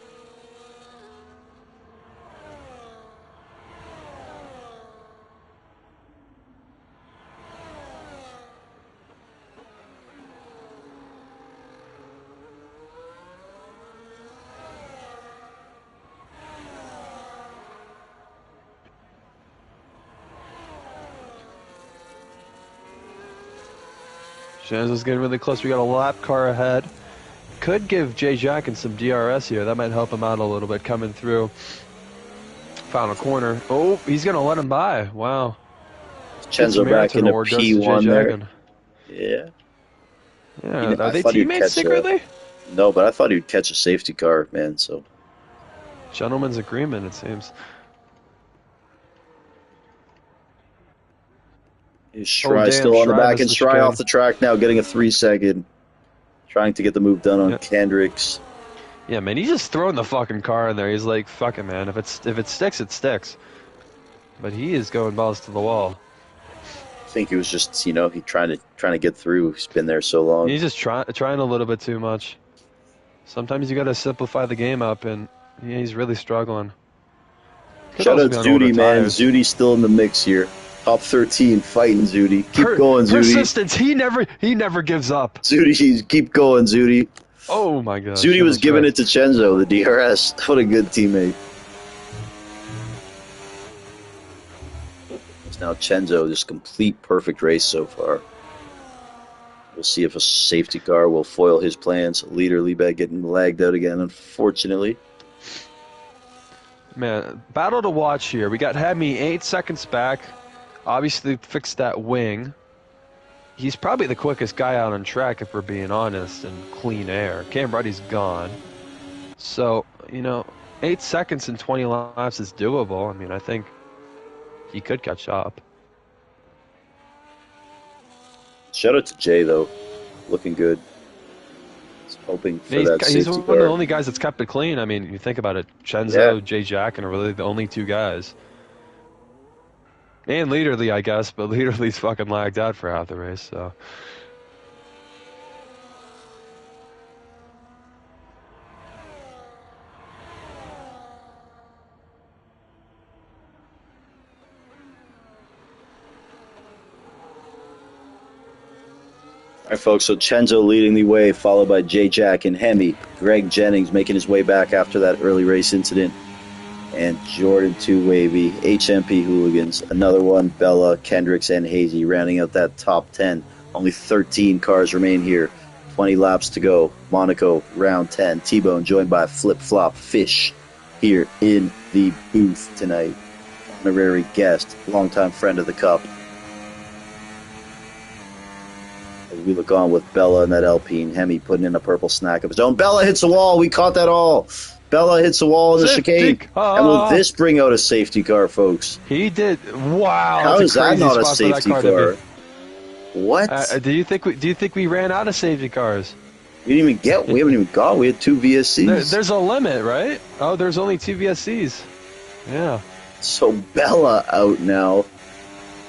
Chenzo's getting really close. We got a lap car ahead. Could give Jay Jack some DRS here. That might help him out a little bit coming through. Final corner. Oh, he's going to let him by. Wow. Chenzo back in a Award goes to Jay P1 there. Jagan. Yeah. Yeah, are I they thought he'd teammates catch secretly? no, but I thought he'd catch a safety car, man. So Gentleman's agreement, it seems. is Stry damn, still on the Stry back, missed and the Stry chicane. off the track now, getting a 3-second. Trying to get the move done on Yep. Kendricks. Yeah, man, he's just throwing the fucking car in there. He's like, fuck it, man. If it sticks, it sticks. But he is going balls to the wall. I think he was just, he trying to get through. He's been there so long. He's just trying a little bit too much. Sometimes you gotta simplify the game up, and he's really struggling. Could Shout also out be on Zudi, older man. tires. Zudi's still in the mix here. Top 13, fighting Zudi. Keep going, Zudi. Persistence. He never gives up. Zudi, keep going, Zudi. Oh my gosh. Zudi was almost giving wrecked. it to Chenzo, the DRS. What a good teammate. It's now Chenzo, just complete perfect race so far. We'll see if a safety car will foil his plans. Leader Liebeg getting lagged out again, unfortunately. Man, battle to watch here. We got Hemi 8 seconds back. Obviously fixed that wing. He's probably the quickest guy out on track, if we're being honest, in clean air. Cam Ruddy's gone. So, 8 seconds in 20 laps is doable. I mean, I think he could catch up. Shout out to Jay, though. Looking good. He's hoping for that He's safety one car. of the only guys that's kept it clean. I mean, you think about it. Chenzo, Jay Jack, are really the only two guys. And Leaderly, I guess, but Leaderly's fucking lagged out for half the race, so. All right, folks, so Chenzo leading the way, followed by Jay Jack and Hemi. Greg Jennings making his way back after that early race incident. And Jordan 2 Wavy, HMP Hooligans, another one, Bella, Kendricks, and Hazy rounding out that top 10. Only 13 cars remain here. 20 laps to go. Monaco, round 10. T-Bone joined by Flip Flop Fish here in the booth tonight. Honorary guest, longtime friend of the Cup. As we look on with Bella and that Alpine, Hemi putting in a purple snack of his own. Bella hits a wall. We caught that all. Bella hits a wall in the chicane. And will this bring out a safety car, folks? He did. Wow. How is that not a spot safety car? What? Do you think we ran out of safety cars? We didn't even get. We haven't even got. We had 2 VSCs. There's a limit, right? Oh, there's only 2 VSCs. Yeah. So Bella out now.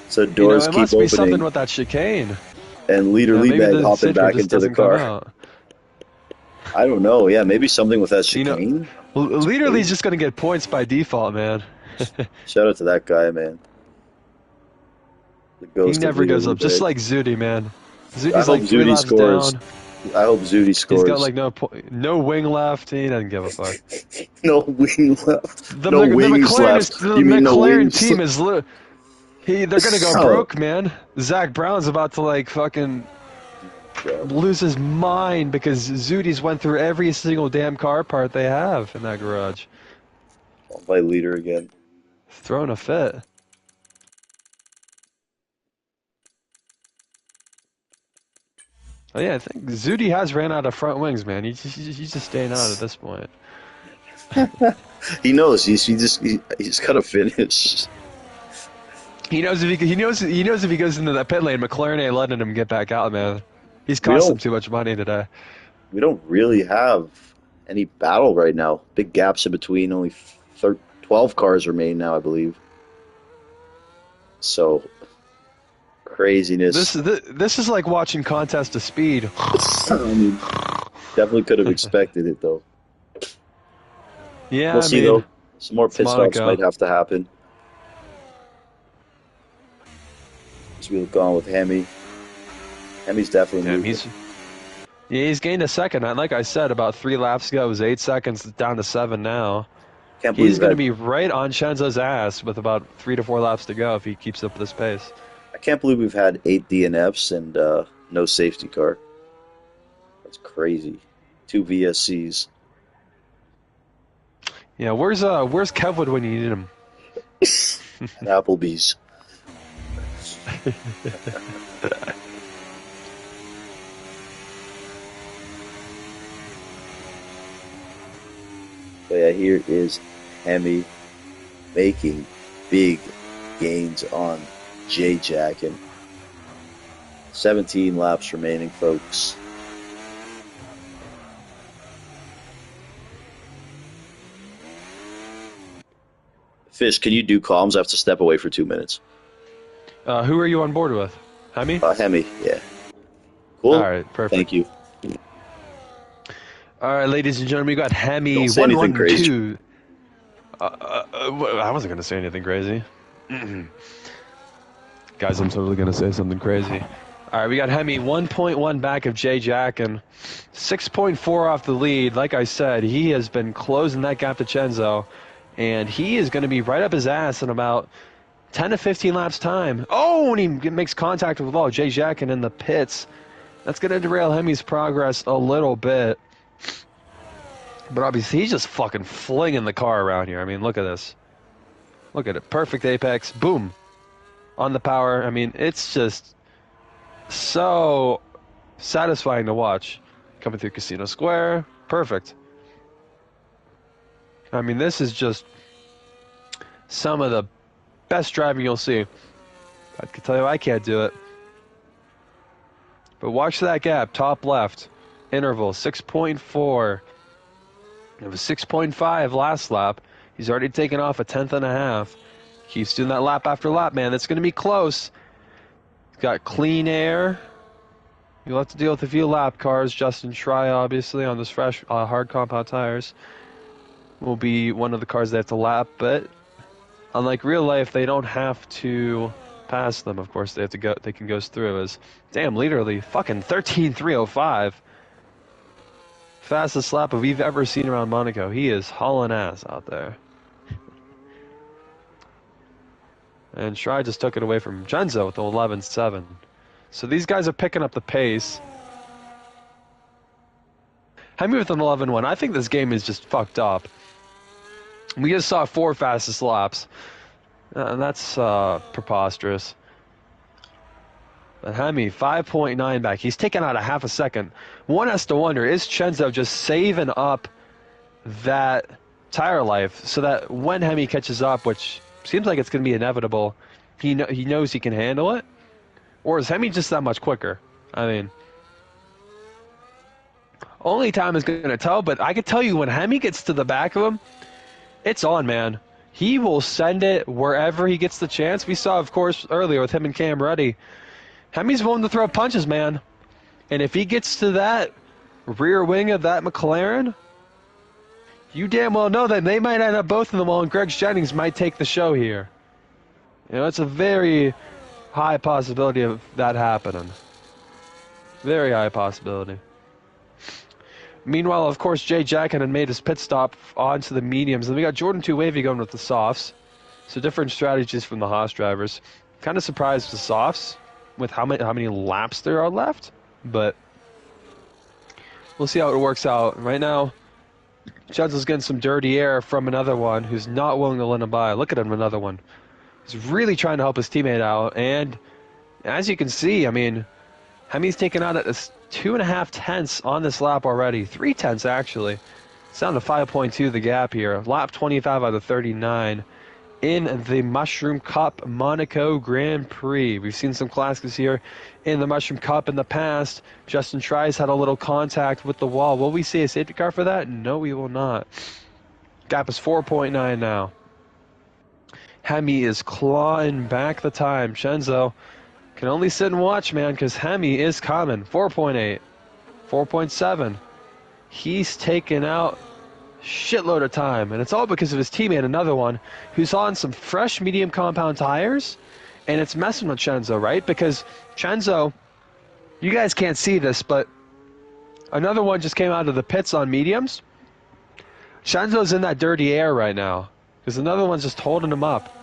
So doors keep opening. It must be something with that chicane. And Leader Liebag hopping back into the car. I don't know. Yeah, maybe something with that chicane. Leader Lee's just going to get points by default, man. Shout out to that guy, man. He never goes up, just like Zudi, man. Zudi's like 3 laps down. I hope Zudi scores. He's got like no wing left. He doesn't give a fuck. No wing left. No wings left. The McLaren team is they're gonna go broke, man. Zach Brown's about to like fucking lose his mind because Zudi's went through every single damn car part they have in that garage. I'll play Leader again. Throwing a fit. Oh yeah, I think Zudi has ran out of front wings, man. He's just staying out at this point. He knows. He's got to finish. He knows if he goes into that pit lane, McLaren ain't letting him get back out, man. He's cost him too much money today. We don't really have any battle right now. Big gaps in between. Only 12 cars remain now, I believe. So craziness. This is like watching Contest of Speed. I mean, definitely could have expected it though. Yeah, we'll see though. Some more pit stops might have to happen. As we look on with Hemi. Hemi's definitely moving. He's gained a second. Like I said, about 3 laps ago, it was 8 seconds down to 7 now. He's going to be right on Shenzo's ass with about 3 to 4 laps to go if he keeps up this pace. I can't believe we've had 8 DNFs and no safety car. That's crazy. 2 VSCs. Yeah, where's Kevwood when you need him? At Applebee's. So yeah, here is Hemi making big gains on J-Jack, and 17 laps remaining, folks. Fish, can you do comms? I have to step away for 2 minutes. Who are you on board with? Hemi? Hemi, yeah. Cool. All right, perfect. Thank you. All right, ladies and gentlemen, we got Hemi 112. I wasn't gonna say anything crazy. Guys, I'm totally gonna say something crazy. All right, we got Hemi 1.1 back of J-Jack and 6.4 off the lead. Like I said, he has been closing that gap to Chenzo, and he is going to be right up his ass in about 10 to 15 laps time. Oh, and he makes contact with the wall. J-Jack in the pits. That's going to derail Hemi's progress a little bit. But obviously, he's just fucking flinging the car around here. I mean, look at this. Look at it. Perfect apex. Boom. On the power. I mean, it's just so satisfying to watch. Coming through Casino Square. Perfect. I mean, this is just some of the best driving you'll see. I can tell you I can't do it. But watch that gap. Top left. Interval. 6.4. It was 6.5 last lap. He's already taken off a 10th and a half. Keeps doing that lap after lap, man. It's going to be close. He's got clean air. You'll have to deal with a few lap cars. Justin Schreier, obviously, on those fresh hard compound tires, will be one of the cars they have to lap. But unlike real life, they don't have to pass them. Of course, they have to go. They can go through. As damn, literally fucking 13.305. Fastest lap we've ever seen around Monaco. He is hauling ass out there. And Schreier just took it away from Chenzo with the 11.7. So these guys are picking up the pace. Hemi with an 11-1. I think this game is just fucked up. We just saw 4 fastest laps. That's preposterous. But Hemi, 5.9 back. He's taken out a half a second. One has to wonder, is Chenzo just saving up that tire life so that when Hemi catches up, which seems like it's going to be inevitable, he knows he can handle it? Or is Hemi just that much quicker? I mean, only time is going to tell, but I can tell you when Hemi gets to the back of him, it's on, man. He will send it wherever he gets the chance. We saw, of course, earlier with him and Cam Ruddy. Hemi's willing to throw punches, man. And if he gets to that rear wing of that McLaren, you damn well know that they might end up both of them all, and Greg Jennings might take the show here. You know, it's a very high possibility of that happening. Very high possibility. Meanwhile, of course, Jay Jacken had made his pit stop onto the mediums, and we got Jordan 2 Wavy going with the softs. So different strategies from the Haas drivers. Kind of surprised the softs with how many laps there are left, but we'll see how it works out. Right now, Chenzo's getting some dirty air from another one who's not willing to let him by. Look at him, another one. He's really trying to help his teammate out, and as you can see, I mean, Hemi's taken out at 2.5 tenths on this lap already. 3 tenths, actually. It's down to 5.2 the gap here. Lap 25 out of 39 in the Mushroom Cup Monaco Grand Prix. We've seen some classics here in the Mushroom Cup in the past. Justin Trice had a little contact with the wall. Will we see a safety car for that? No, we will not. Gap is 4.9 now. Hemi is clawing back the time. Chenzo can only sit and watch, man, because Hemi is coming. 4.8, 4.7. He's taken out shitload of time, and it's all because of his teammate, another one, who's on some fresh medium compound tires, and it's messing with Chenzo, right? Because Chenzo, you guys can't see this, but another one just came out of the pits on mediums. Chenzo's in that dirty air right now, because another one's just holding him up,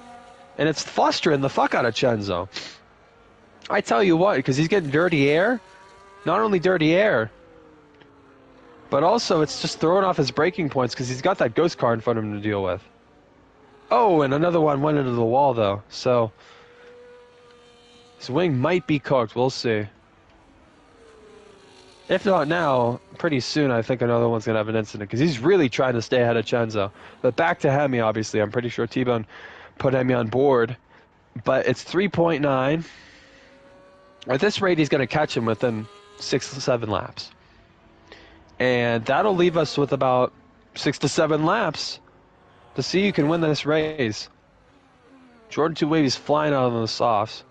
and it's flustering the fuck out of Chenzo. I tell you what, because he's getting dirty air, not only dirty air, but also it's just throwing off his braking points because he's got that ghost car in front of him to deal with. Oh, and another one went into the wall, though. So his wing might be cooked. We'll see. If not now, pretty soon I think another one's going to have an incident because he's really trying to stay ahead of Chenzo. But back to Hemi, obviously. I'm pretty sure T-Bone put Hemi on board. But it's 3.9. At this rate, he's going to catch him within 6 to 7 laps. And that'll leave us with about 6 to 7 laps to see who can win this race. Jordan 2 Wavy's flying out on the softs.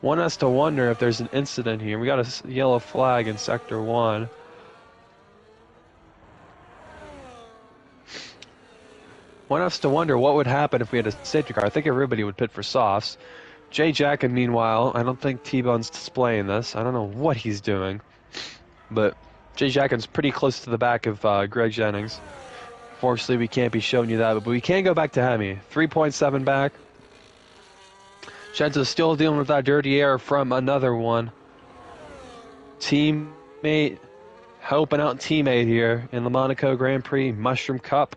One has to wonder if there's an incident here. We got a yellow flag in Sector 1. One has to wonder what would happen if we had a safety car. I think everybody would pit for softs. Jay Jacken, meanwhile, I don't think T-Bone's displaying this. I don't know what he's doing. But Jay Jacken's pretty close to the back of Greg Jennings. Fortunately, we can't be showing you that, but we can go back to Hemi. 3.7 back. Chenzo's still dealing with that dirty air from another one. Teammate, helping out teammate here in the Monaco Grand Prix Mushroom Cup.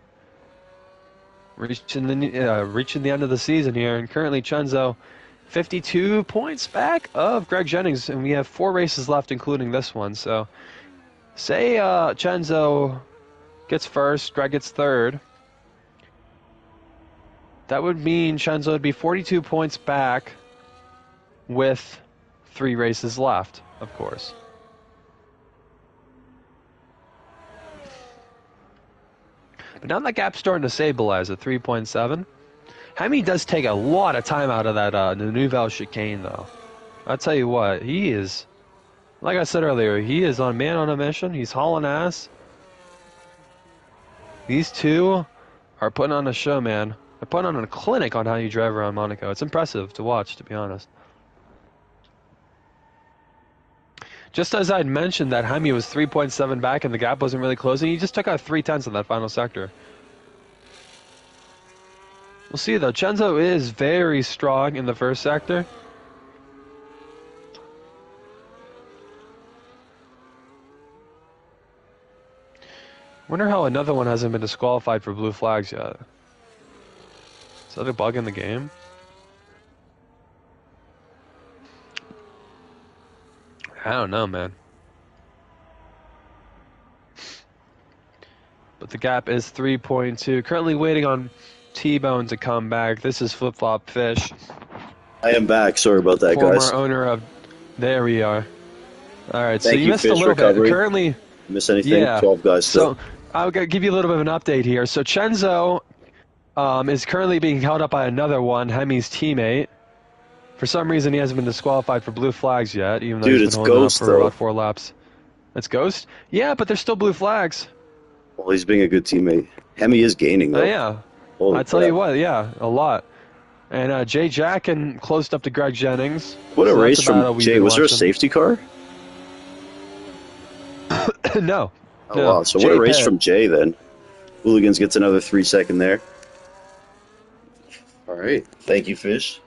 Reaching the end of the season here, and currently Chenzo 52 points back of Greg Jennings, and we have 4 races left, including this one. So, say Chenzo gets first, Greg gets third. That would mean Chenzo would be 42 points back with 3 races left, of course. But now that gap's starting to stabilize at 3.7. Hemi does take a lot of time out of that the Nouvelle chicane, though. I'll tell you what, he is, like I said earlier, he is on a mission. He's hauling ass. These two are putting on a show, man. They're putting on a clinic on how you drive around Monaco. It's impressive to watch, to be honest. Just as I'd mentioned that Hemi was 3.7 back and the gap wasn't really closing, he just took out 3 tenths in that final sector. We'll see, though. Chenzo is very strong in the first sector. Wonder how another one hasn't been disqualified for blue flags yet. Is that a bug in the game? I don't know, man. But the gap is 3.2. Currently waiting on T-Bone to come back. This is Flip Flop Fish, I am back. Sorry about that, former guys. owner of. There we are. All right, so Thank you you, missed a Fish little Recovery. bit. Currently, Miss anything? yeah. 12 guys still. So I'll give you a little bit of an update here. So Chenzo is currently being held up by another one, Hemi's teammate. For some reason, he hasn't been disqualified for blue flags yet, even though Dude, he's it's been holding Ghost, up for though. about 4 laps. It's Ghost? Yeah, but there's still blue flags. Well, he's being a good teammate. Hemi is gaining, though. Yeah. Holy I tell crap. you what, yeah, a lot. And Jay Jackin closed up to Greg Jennings. What a So that's race a battle from we've Jay. been Was there a watching. safety car? No. Oh, No. wow. So what Jay a race Pitt. from Jay, then. Hooligans gets another 3-second there. All right. Thank you, Fish.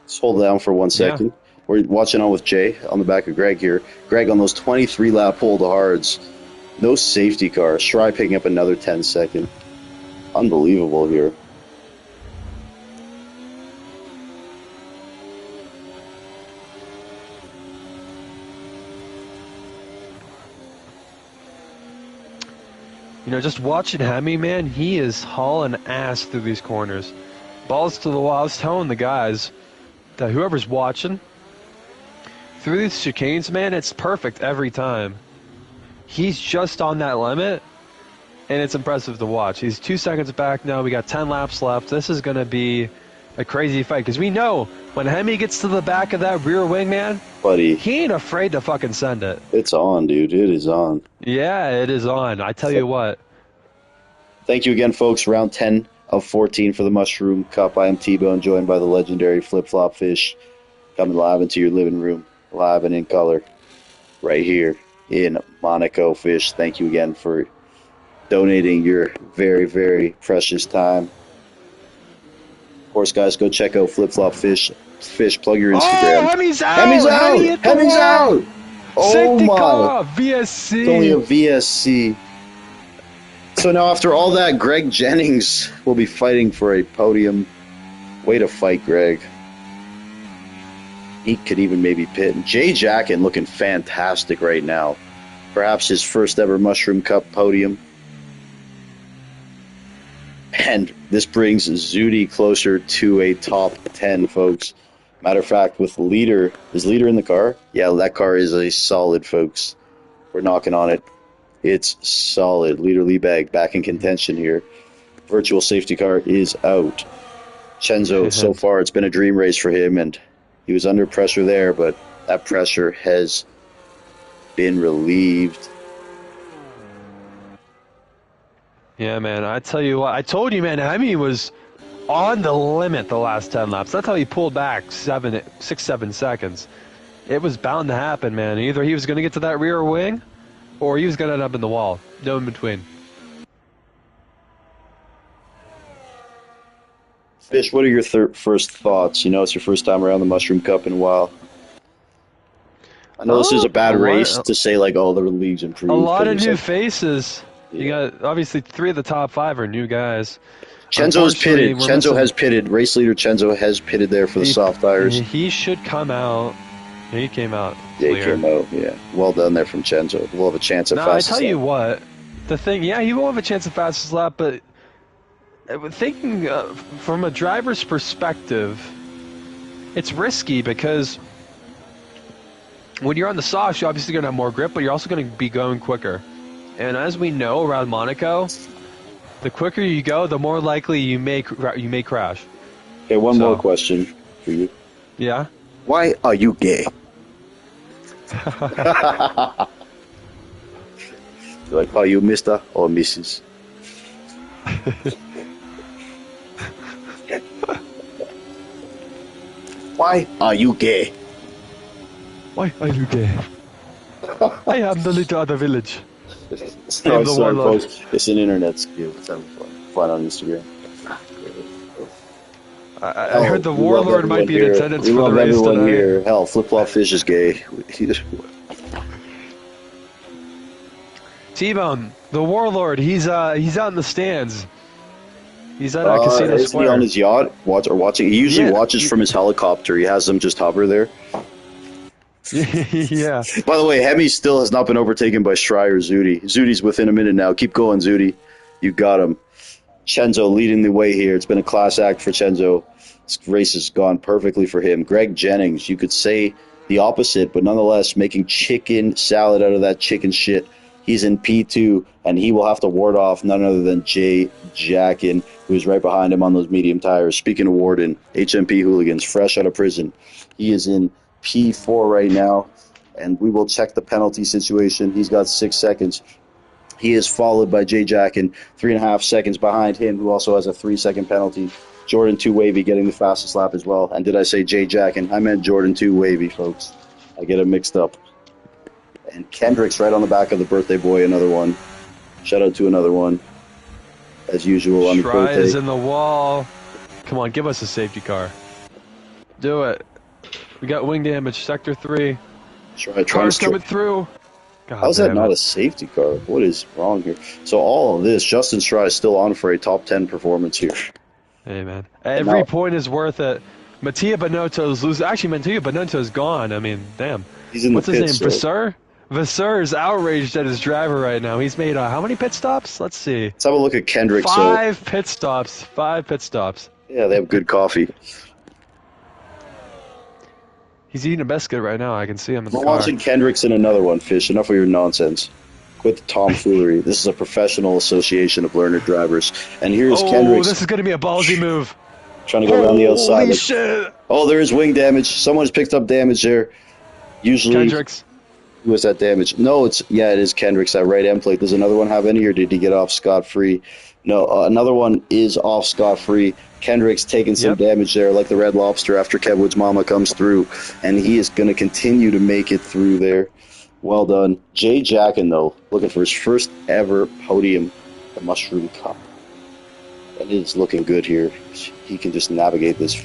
Let's hold it down for 1 second. We're watching on with Jay on the back of Greg here. Greg on those 23-lap pull to hards. No safety car. Shry picking up another 10-second. Unbelievable here. You know, just watching Hemi, man, he is hauling ass through these corners. Balls to the wall. I was telling the guys that whoever's watching, through these chicanes, man, it's perfect every time. He's just on that limit, and it's impressive to watch. He's 2 seconds back now. We got 10 laps left. This is going to be a crazy fight, because we know when Hemi gets to the back of that rear wing, man, Buddy, he ain't afraid to fucking send it. it's on, dude. It is on. Yeah, it is on. I tell you what. Thank you again, folks. Round 10 of 14 for the Mushroom Cup. I am T-Bone, joined by the legendary Flip Flop Fish, coming live into your living room, live and in color, right here in Monaco. Fish, thank you again for donating your very, very precious time. Of course, guys, go check out Flip Flop Fish. Fish, plug your Oh, Instagram. Hemi's out! Hemi's out! Hemi hit the Hemi's wall! out! Oh Safety my! car! VSC! It's only a VSC. So now, after all that, Greg Jennings will be fighting for a podium. Way to fight, Greg. He could even maybe pit. Jay Jackin looking fantastic right now. Perhaps his first ever Mushroom Cup podium. And this brings Zudi closer to a top 10, folks. Matter of fact, with Leader, is Leader in the car? Yeah, that car is a solid, folks. We're knocking on it. It's solid. Leader Liebag back in contention here. Virtual safety car is out. Chenzo, so far, it's been a dream race for him, and he was under pressure there, but that pressure has been relieved. Yeah, man, I tell you what, I told you, man, Hemi was on the limit the last 10 laps. That's how he pulled back 7 seconds. It was bound to happen, man. Either he was going to get to that rear wing, or he was going to end up in the wall. No in between. Fish, what are your first thoughts? You know, it's your first time around the Mushroom Cup in a while. I know this is a bad race to say, like, oh, the league's improved. A lot of new like, faces. You got, obviously, 3 of the top 5 are new guys. Chenzo is pitted. Chenzo has pitted. Race leader Chenzo has pitted there for the soft tires. He should come out. He came out. Yeah, he clear. came out. Yeah, well done there from Chenzo. We'll have a chance at fastest I tell you lap. what, the thing, yeah, he will have a chance at fastest lap, but thinking from a driver's perspective, it's risky because when you're on the softs, you're obviously going to have more grip, but you're also going to be going quicker. And as we know around Monaco, the quicker you go, the more likely you may crash. Okay, one more question for you. Yeah? Why are you gay? Do I call you Mr. or Mrs.? Why are you gay? Why are you gay? I am the little other village. No, the sorry, warlord. folks. It's an internet skill. It's having fun on Instagram. I heard the warlord might be in attendance we for the love race everyone today. here. Hell, Flip Flop Fish is gay. T-Bone, the warlord, he's out in the stands. He's at Casino Isn't Square. he on his yacht watching? He usually watches from his helicopter. He has them just hover there. Yeah. By the way, Hemi still has not been overtaken by Schreier Zudi. Zudi's within a minute now. Keep going, Zudi. You got him. Chenzo leading the way here. It's been a class act for Chenzo. This race has gone perfectly for him. Greg Jennings, you could say the opposite, but nonetheless making chicken salad out of that chicken shit. He's in P2, and he will have to ward off none other than Jay Jackin, who's right behind him on those medium tires. Speaking of Warden, HMP hooligans, fresh out of prison. He is in P4 right now, and we will check the penalty situation. He's got 6 seconds. He is followed by Jay Jackin, 3.5 seconds behind him, who also has a 3-second penalty. Jordan 2 Wavy getting the fastest lap as well. And did I say Jay Jackin? I meant Jordan 2 Wavy, folks. I get it mixed up. And Kendrick's right on the back of the birthday boy, another one. Shout out to another one. As usual on the Try birthday. is in the wall. Come on, give us a safety car. Do it. We got wing damage, sector 3. Car's coming through. God How's that damn not it. a safety car? What is wrong here? So all of this, Justin Straw is still on for a top 10 performance here. Hey, man. Every point is worth it. Mattia Bonotto's losing. Actually, Mattia Bonotto's gone. I mean, damn. He's in What's the his pits, name? so. Vasseur? Vasseur is outraged at his driver right now. He's made how many pit stops? Let's see. Let's have a look at Kendrick. 5 pit stops. 5 pit stops. Yeah, they have good coffee. He's eating a biscuit right now. I can see him in the We're car. watching Kendrick's in another one, Fish. Enough of your nonsense. Quit the tomfoolery. This is a professional association of learner drivers. And here's Kendrick's this is going to be a ballsy move. trying to go around the outside. Holy shit. Oh, there is wing damage. Someone's picked up damage there. Usually, Kendricks. who was that damage? No, it is Kendrick's, that right end plate. Does another one have any, or did he get off scot-free? No, another one is off scot-free. Kendrick's taking some damage there, like the Red Lobster after Kevwood's mama comes through, and he is going to continue to make it through there. Well done. Jay Jackin, though, looking for his first ever podium, the Mushroom Cup. And it is looking good here. He can just navigate this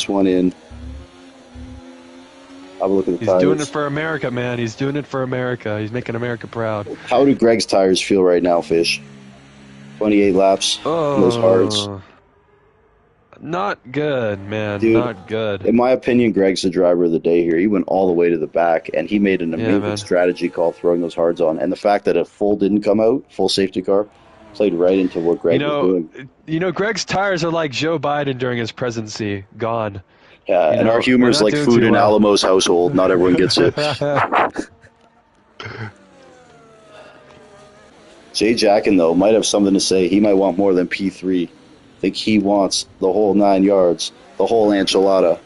one in. Have a look at the He's tires. doing it for America, man. He's doing it for America. He's making America proud. How do Greg's tires feel right now, Fish? 28 laps on those hards. Not good, man. Dude, not good. In my opinion, Greg's the driver of the day here. He went all the way to the back, and he made an amazing strategy call throwing those hards on. And the fact that a full didn't come out, full safety car, played right into what Greg was doing. You know, Greg's tires are like Joe Biden during his presidency. Gone. Yeah, and our humor is like food in Alamo's household. Not everyone gets it. Jay Jackin, though, might have something to say. He might want more than P3. I think he wants the whole 9 yards, the whole enchilada.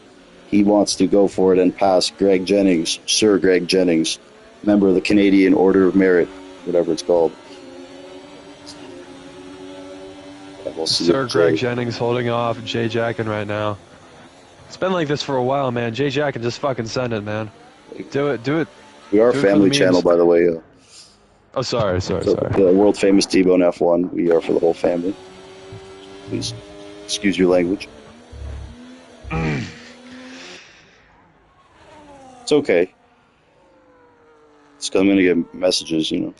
He wants to go for it and pass Greg Jennings, Sir Greg Jennings, member of the Canadian Order of Merit, whatever it's called. We'll see Sir Greg Jennings holding off Jay Jackin right now. It's been like this for a while, man. Jay Jackin, just fucking send it, man. Do it. We are a family channel, by the way. Oh, sorry. The world famous T-Bone F1. We are for the whole family. Please excuse your language. It's okay. I'm going to get messages, you know.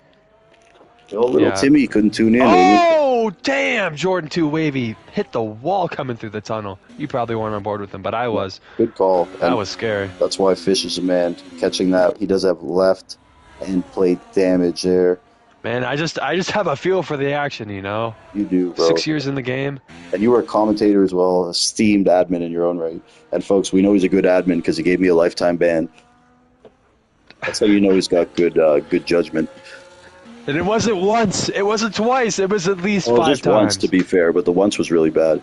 Oh, little Timmy couldn't tune in. Oh, damn! Jordan 2 Wavy hit the wall coming through the tunnel. You probably weren't on board with him, but I was. Good call. That was scary. That's why Fish is a man. Catching that. He does have left and plate damage there. Man, I just have a feel for the action, you know? You do, bro. 6 years in the game. And you were a commentator as well, esteemed admin in your own right. And folks, we know he's a good admin because he gave me a lifetime ban. That's how you know he's got good judgment. And it wasn't once. It wasn't twice. It was at least 5 just times. Once, to be fair, but the once was really bad.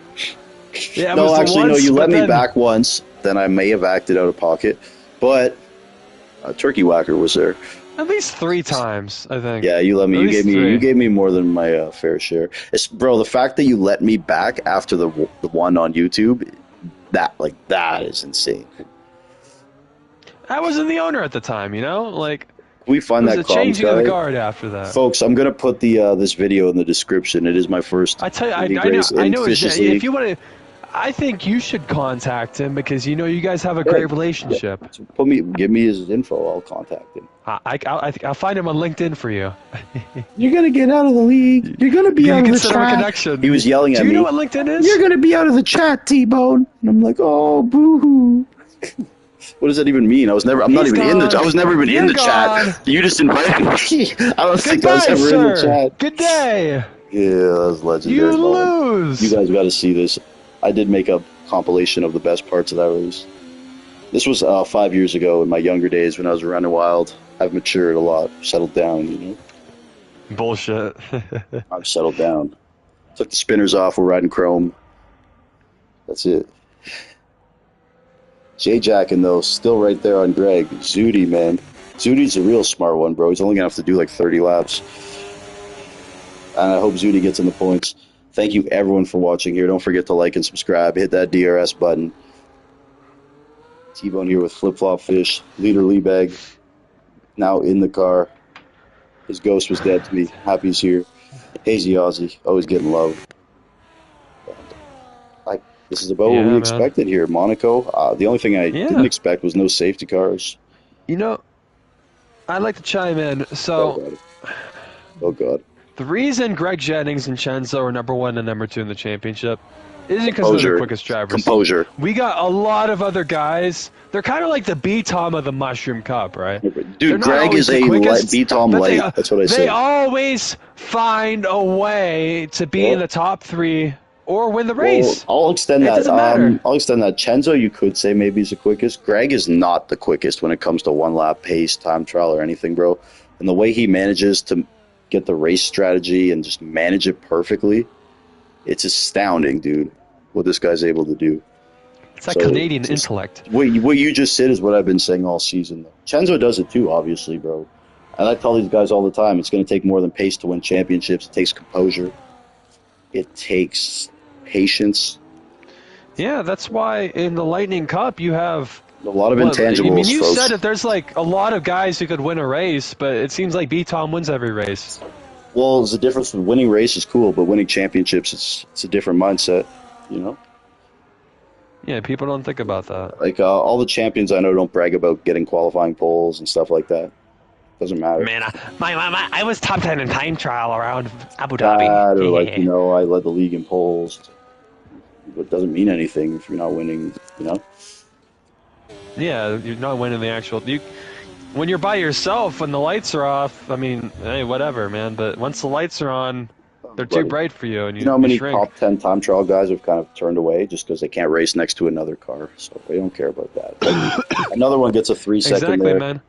Yeah, no, actually, once, no. You let me back once, then I may have acted out of pocket. But Turkey Whacker was there. At least 3 times, I think. Yeah, you let me. You gave me more than my fair share. Bro, the fact that you let me back after the one on YouTube, that is insane. I wasn't the owner at the time, you know? Like, we find that changing of the guard after that. Folks, I'm gonna put the this video in the description. It is my first. I tell you, I know. If you want to, I think you should contact him because you guys have a great relationship. So give me his info. I'll contact him. I'll find him on LinkedIn for you. You're gonna get out of the league. You're gonna be out of the Consider a chat. connection. He was yelling at me. Do you know what LinkedIn is? You're gonna be out of the chat, T-Bone. And I'm like, oh, boo-hoo. What does that even mean? I was never in the chat. You just invited me. I don't think I was ever in the chat. Good day. Yeah, that was legendary. You lose. You guys got to see this. I did make a compilation of the best parts of that race. This was 5 years ago in my younger days when I was running wild. I've matured a lot, settled down, Bullshit. I've settled down. Took the spinners off. We're riding chrome. That's it. J-Jackin, though, still right there on Greg. Zudi, man. Zudi's a real smart one, bro. He's only going to have to do like 30 laps. And I hope Zudi gets in the points. Thank you, everyone, for watching here. Don't forget to like and subscribe. Hit that DRS button. T-Bone here with Flip Flop Fish. Leader Leebag now in the car. His ghost was dead to me. Happy he's here. Hazy Aussie, always getting love. This is about what we expected here. Monaco, the only thing I didn't expect was no safety cars. I'd like to chime in. So, oh God. The reason Greg Jennings and Chenzo are number 1 and number 2 in the championship isn't because they're the quickest drivers. Composure. We got a lot of other guys. They're kind of like the B-Tom of the Mushroom Cup, right? Dude, Greg is a B-Tom light. That's what I said. They always find a way to be in the top 3 or win the race. Well, I'll extend that. Doesn't matter. I'll extend that. Chenzo, you could say maybe he's the quickest. Greg is not the quickest when it comes to one-lap pace, time trial, or anything, bro. And the way he manages to get the race strategy and just manage it perfectly, it's astounding, dude, what this guy's able to do. It's like Canadian intellect. What you just said is what I've been saying all season, though. Chenzo does it too, obviously, bro. And I tell these guys all the time, it's going to take more than pace to win championships. It takes composure. It takes patience. Yeah, that's why in the Lightning Cup you have a lot of intangibles. I mean, you folks. said that there's like a lot of guys who could win a race, but it seems like B-Tom wins every race. Well, there's a difference. Winning races is cool, but winning championships, it's a different mindset, Yeah, people don't think about that. Like all the champions I know don't brag about getting qualifying poles and stuff like that. Doesn't matter. Man, I was top 10 in time trial around Abu Dhabi. Or like, I led the league in poles. It doesn't mean anything if you're not winning, Yeah, you're not winning the actual... When you're by yourself, when the lights are off, I mean, hey, whatever, man. But once the lights are on, they're too bright for you, and you know how many shrink. top 10 time trial guys have kind of turned away just because they can't race next to another car, so they don't care about that. Another one gets a 3-second Exactly, there. man.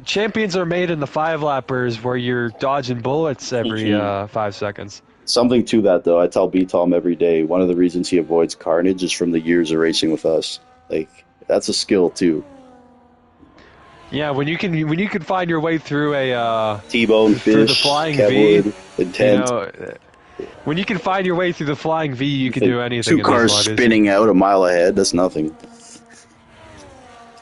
Champions are made in the 5-lappers where you're dodging bullets every 5 seconds. Something to that, though. I tell B-Tom every day, one of the reasons he avoids carnage is from the years of racing with us. Like, that's a skill, too. Yeah, when you can find your way through a T-bone, fish, through the flying Kevwood, V, intent. When you can find your way through the flying V, you can do anything. 2 cars spinning out a mile ahead, that's nothing.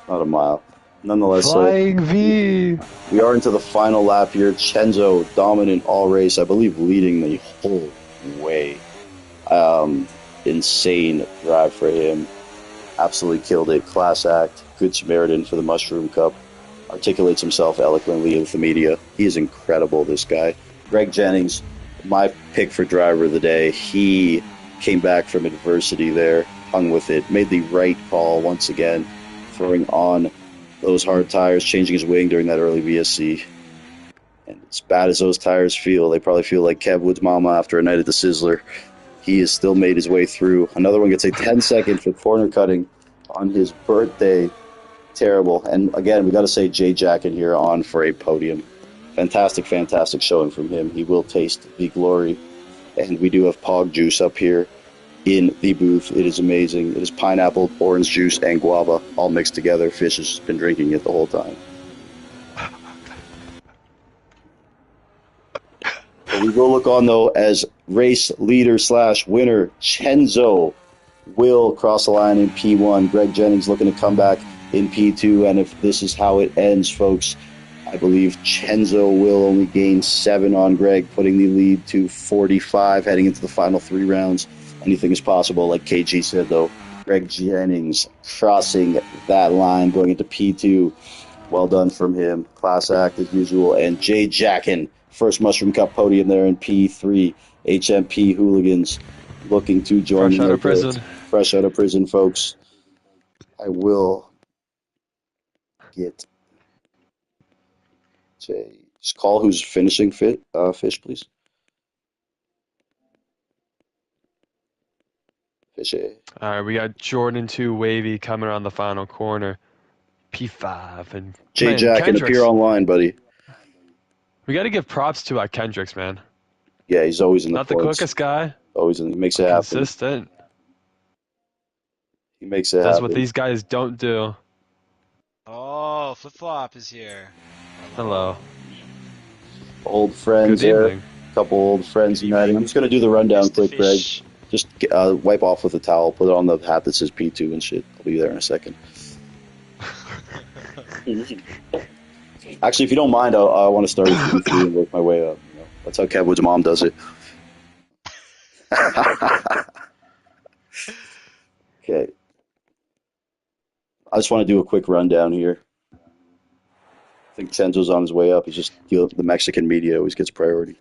Not a mile. Nonetheless, flying V. We are into the final lap here. Chenzo dominant all race, I believe leading the whole way. Insane drive for him. Absolutely killed it. Class act. Good Samaritan for the Mushroom Cup. Articulates himself eloquently with the media. He is incredible, this guy. Greg Jennings, my pick for driver of the day. He came back from adversity there, hung with it, made the right call once again, throwing on those hard tires, changing his wing during that early VSC. And as bad as those tires feel, they probably feel like Kev Wood's mama after a night at the Sizzler. He has still made his way through. Another one gets a 10-second for corner cutting on his birthday. Terrible. And again, we got to say J-Jack in here on for a podium. Fantastic, fantastic showing from him. He will taste the glory. And we do have Pog juice up here in the booth. It is amazing. It is pineapple, orange juice, and guava all mixed together. Fish has been drinking it the whole time. But we will look on, though, as race leader / winner. Chenzo will cross the line in P1. Greg Jennings looking to come back in P2. And if this is how it ends, folks, I believe Chenzo will only gain 7 on Greg, putting the lead to 45 heading into the final 3 rounds anything is possible. Like KG said, though, Greg Jennings crossing that line, going into P2. Well done from him. Class act as usual. And Jay Jackin, first Mushroom Cup podium there in P3. HMP Hooligans looking to join Fresh in out there. of prison. Fresh out of prison, folks. I will get Jay. Just call who's finishing fish, please. Fishy. All right, we got Jordan 2 Wavy coming around the final corner. P5. And, Jay man, Jackin, appear Kendricks. online, buddy. We got to give props to Kendricks, man. Yeah, he's always in the Not the points. quickest guy, Always in. He makes it but happen. consistent. He makes it Does what happen. these guys don't do. Oh, Flip Flop is here. Hello. Old friends Good there. evening. Couple old friends Good uniting. evening. I'm just gonna do the rundown Mr. quick, Greg. Fish. Just wipe off with a towel. Put it on the hat that says P2 and shit. I'll be there in a second. Actually, if you don't mind, I want to start with P3 and work my way up. You know? That's how Kev Wood's mom does it. Okay. I just want to do a quick rundown here. I think Chenzo's on his way up. He's just the Mexican media always gets priority.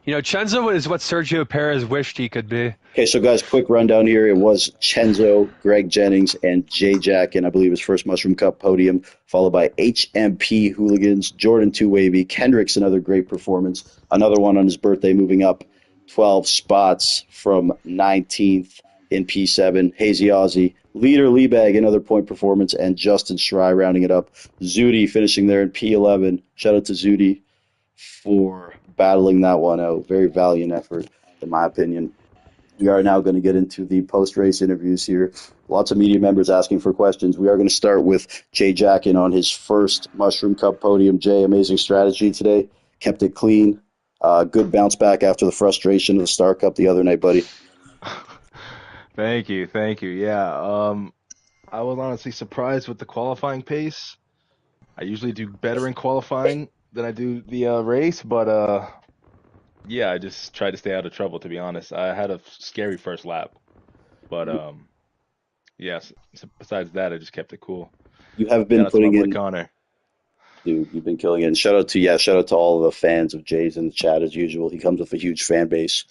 Chenzo is what Sergio Perez wished he could be. Okay, so guys, quick rundown here. It was Chenzo, Greg Jennings, and Jay Jack, and I believe his first Mushroom Cup podium, followed by HMP Hooligans, Jordan 2 Wavy, Kendricks, another great performance, another one on his birthday, moving up 12 spots from 19th in P7. Hazy Aussie, leader Leebag, another point performance, and Justin Schrei rounding it up. Zudi finishing there in P11. Shout out to Zudi for battling that one out. Very valiant effort, in my opinion. We are now going to get into the post-race interviews here. Lots of media members asking for questions. We are going to start with Jay Jackin on his first Mushroom Cup podium. Jay, amazing strategy today. Kept it clean. Good bounce back after the frustration of the Star Cup the other night, buddy. Thank you. Yeah, I was honestly surprised with the qualifying pace. I usually do better in qualifying than I do the race, but yeah, I just tried to stay out of trouble, to be honest. I had a scary first lap, but yes, besides that, I just kept it cool. You have Shout been out to my putting boy in, Connor. dude. You've been killing it. And shout out to all the fans of Jay's in the chat as usual. He comes with a huge fan base.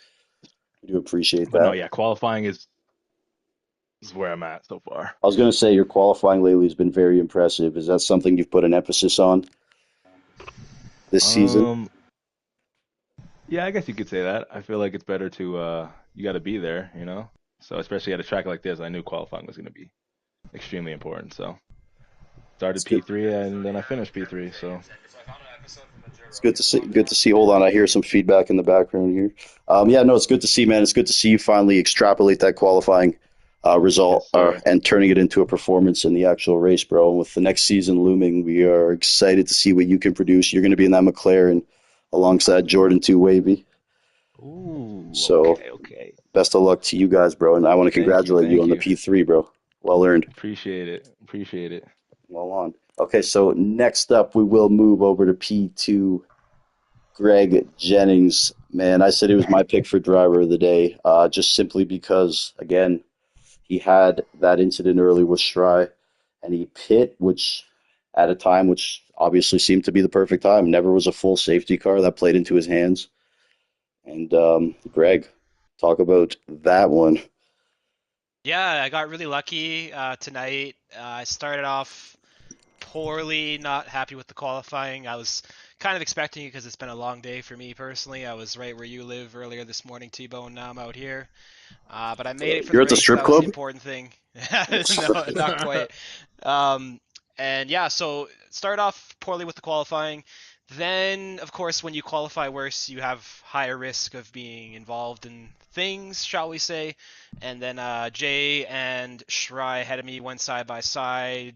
We do appreciate But no, that. yeah, qualifying is where I'm at so far. I was going to say your qualifying lately has been very impressive. Is that something you've put an emphasis on this season? Um, yeah, I guess you could say that. I feel like it's better to you got to be there, you know. So especially at a track like this, I knew qualifying was going to be extremely important. So started It's good. P3 and then I finished P3. So It's good to see. Good to see. Hold on, I hear some feedback in the background here. Yeah, no, it's good to see, man. It's good to see you finally extrapolate that qualifying result yes, sir. and turning it into a performance in the actual race, bro. And with the next season looming, we are excited to see what you can produce. You're going to be in that McLaren alongside Jordan 2 Wavy. Ooh, So okay. best of luck to you guys, bro. And I want to congratulate you Thank on the you. P3, bro. Well earned. Appreciate it. Well on. Okay, so next up, we will move over to P2. Greg Jennings, man, I said he was my pick for driver of the day, just simply because, again, he had that incident early with Stry, and he pit, which at a time which obviously seemed to be the perfect time. Never was a full safety car that played into his hands. And Greg, talk about that one. Yeah, I got really lucky tonight. I started off poorly, not happy with the qualifying. I was kind of expecting it because it's been a long day for me personally. I was right where you live earlier this morning, T-Bone. Now I'm out here. But I made it for You're the at the race. strip That was the club? important thing. No, not quite. Um, and yeah, so started off poorly with the qualifying. Then, of course, when you qualify worse, you have higher risk of being involved in things, shall we say. And then Jay and Shry ahead of me went side by side.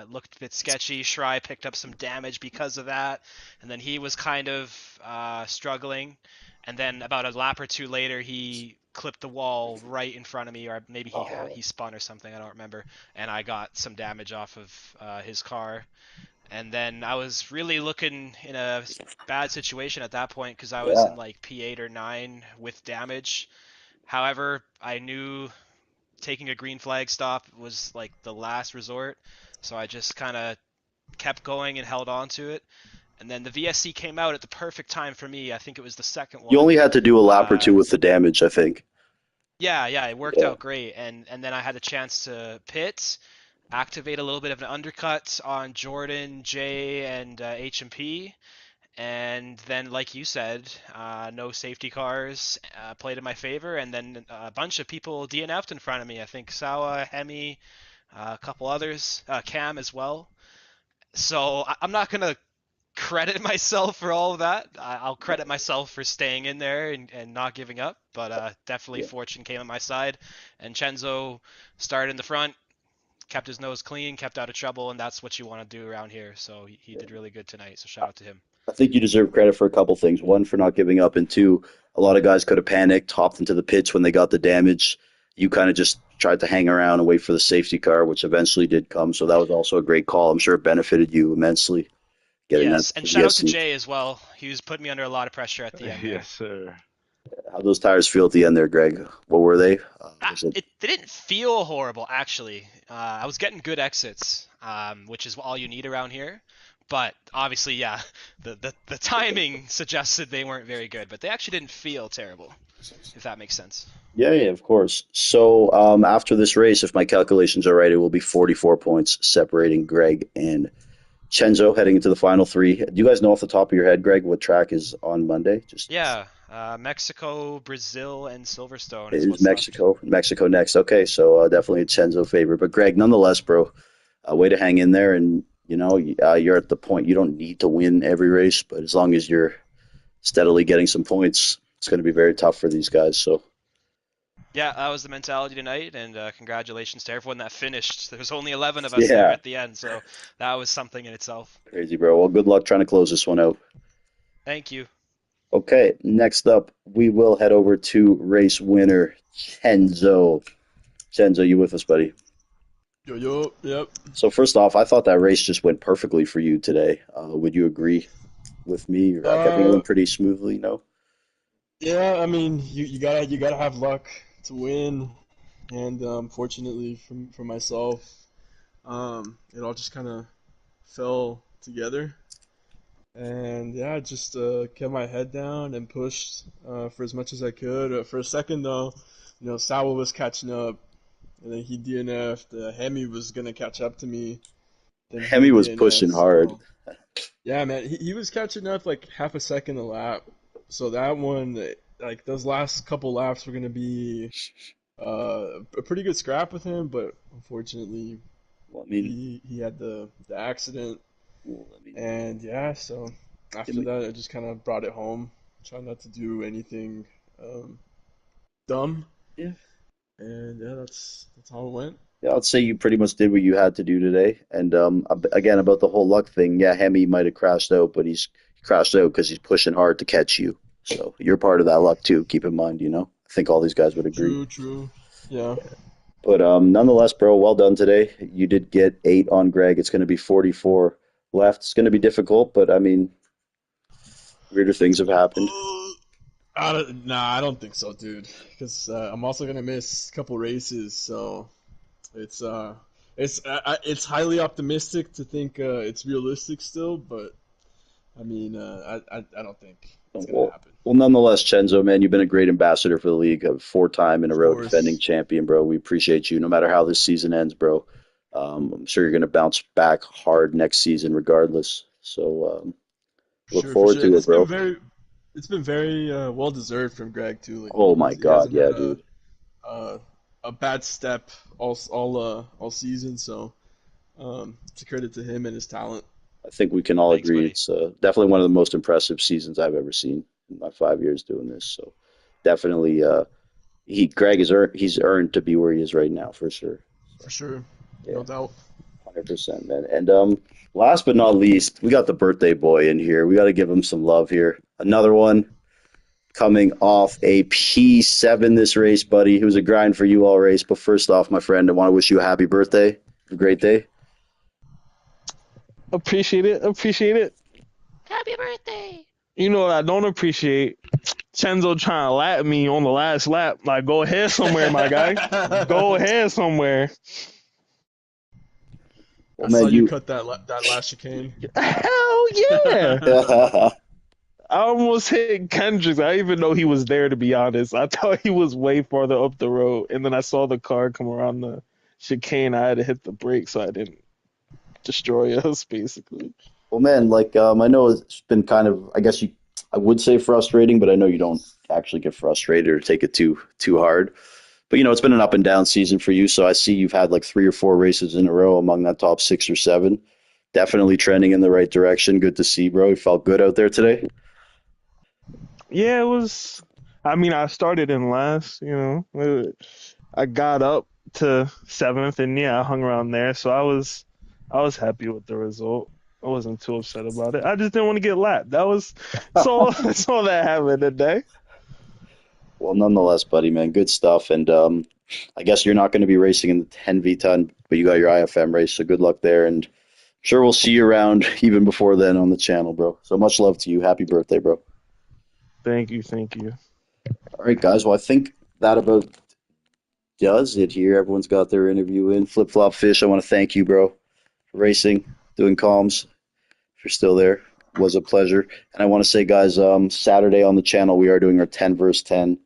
Looked a bit sketchy. Shry picked up some damage because of that. And then he was kind of struggling. And then about a lap or two later, he clipped the wall right in front of me, or maybe he spun or something. I don't remember. And I got some damage off of his car. And then I was really looking in a bad situation at that point because I was Yeah. in like P8 or 9 with damage. However, I knew taking a green flag stop was like the last resort, so I just kind of kept going and held on to it. And then the VSC came out at the perfect time for me. I think it was the second You one. only had to do a lap or two Uh, with the damage, I think. yeah, it worked Yeah. out great. And then I had a chance to pit, activate a little bit of an undercut on Jordan, Jay, and H&P. And then, like you said, no safety cars played in my favor. And then a bunch of people DNF'd in front of me. I think Sawa, Hemi, a couple others, Cam as well. So I'm not gonna credit myself for all of that. I'll credit myself for staying in there and not giving up. But definitely Yeah. fortune came on my side. And Chenzo started in the front, kept his nose clean, kept out of trouble, and that's what you want to do around here. So he did really good tonight. So shout out to him. I think you deserve credit for a couple things. One, for not giving up, and two, a lot of guys could have panicked, hopped into the pits when they got the damage. You kind of just tried to hang around and wait for the safety car, which eventually did come. So that was also a great call. I'm sure it benefited you immensely getting that Yes, and shout out to VSC. Jay as well. He was putting me under a lot of pressure at the end there. Yes, sir. How those tires feel at the end there, Greg? What were they? Was it They didn't feel horrible actually. I was getting good exits, which is all you need around here. But obviously, yeah, the timing suggested they weren't very good, but they actually didn't feel terrible, if that makes sense. Yeah, of course. So after this race, if my calculations are right, it will be 44 points separating Greg and Chenzo heading into the final three. Do you guys know off the top of your head, Greg, what track is on Monday? Just Yeah, Mexico, Brazil, and Silverstone it is is what's left. Mexico next. Okay, so definitely a Chenzo favorite. But Greg, nonetheless, bro, way to hang in there. And you're at the point you don't need to win every race, but as long as you're steadily getting some points, it's going to be very tough for these guys. So Yeah, that was the mentality tonight, and congratulations to everyone that finished. There was only 11 of us there yeah, at the end, so that was something in itself. crazy, bro. Well, good luck trying to close this one out. Thank you. Okay, next up, we will head over to race winner Chenzo. Chenzo, you with us, buddy? Yo, yep. So first off, I thought that race just went perfectly for you today. Would you agree with me? Everything Uh, went pretty smoothly, no? yeah. I mean, you gotta have luck to win, and fortunately for myself, it all just kind of fell together. And yeah, I just kept my head down and pushed for as much as I could. For a second though, Sawa was catching up, and then he DNF'd. Hemi was gonna catch up to me, then he Hemi was pushing DNF'd. hard. So. Yeah, man, he was catching up like half a second a lap. So that one, like those last couple laps were gonna be a pretty good scrap with him, but unfortunately Well, I mean, he had the accident, well, I mean, and yeah, so give after me- that I just kind of brought it home, trying not to do anything dumb, yeah, and yeah, that's how it went. yeah, I'd say you pretty much did what you had to do today. And again, about the whole luck thing, yeah, Hemi might have crashed out, but he's crashed out because he's pushing hard to catch you. So you're part of that luck too. Keep in mind, I think all these guys would agree. True. Yeah. But nonetheless, bro, well done today. You did get 8 on Greg. It's going to be 44 left. It's going to be difficult, but I mean, weirder things have happened. I don't think so, dude. Because I'm also gonna miss a couple races, so it's it's highly optimistic to think it's realistic still, but I mean, I don't think it's gonna Well, happen. well, nonetheless, Chenzo, man, you've been a great ambassador for the league. A 4 time in a Of row defending course, champion, bro. We appreciate you no matter how this season ends, bro. I'm sure you're going to bounce back hard next season regardless. So look for forward sure, and to it, bro. it's been very well deserved from Greg too. Like Oh my he God, hasn't yeah, had dude. a a bad step all season, so it's a credit to him and his talent. I think we can all Thanks, agree buddy. it's definitely one of the most impressive seasons I've ever seen in my 5 years doing this. So definitely, Greg he's earned to be where he is right now for sure. For sure, Yeah, no doubt. 100%, man. And last but not least, we got the birthday boy in here. We got to give him some love here. Another one coming off a P7 this race, buddy. It was a grind for you all race. But first off, my friend, I want to wish you a happy birthday. A great day. Appreciate it. Appreciate it. Happy birthday! You know what I don't appreciate? Chenzo trying to lap me on the last lap. Like, go ahead somewhere, my guy. Go ahead somewhere. Well, I saw man, you you. cut that last chicane. Hell yeah. I almost hit Kendricks. I didn't even know he was there, to be honest. I thought he was way farther up the road. And then I saw the car come around the chicane. I had to hit the brakes so I didn't destroy us, basically. Well, man, like I know it's been kind of, I guess I would say frustrating, but I know you don't actually get frustrated or take it too hard. But it's been an up and down season for you. So I see you've had like 3 or 4 races in a row among that top 6 or 7. Definitely trending in the right direction. Good to see, bro. You felt good out there today. Yeah, it was. I mean, I started in last, I got up to 7th, and yeah, I hung around there. So I was happy with the result. I wasn't too upset about it. I just didn't want to get lapped. That's all. That's all that happened today. Well, nonetheless, buddy, man, good stuff. And I guess you're not going to be racing in the 10v ton, but you got your IFM race, so good luck there. And sure, we'll see you around even before then on the channel, bro. So much love to you. Happy birthday, bro. Thank you, thank you. All right, guys. Well, I think that about does it here. Everyone's got their interview in. Flip Flop Fish, I want to thank you, bro, for racing, doing comms. If you're still there, it was a pleasure. And I want to say, guys, Saturday on the channel, we are doing our 10 versus 10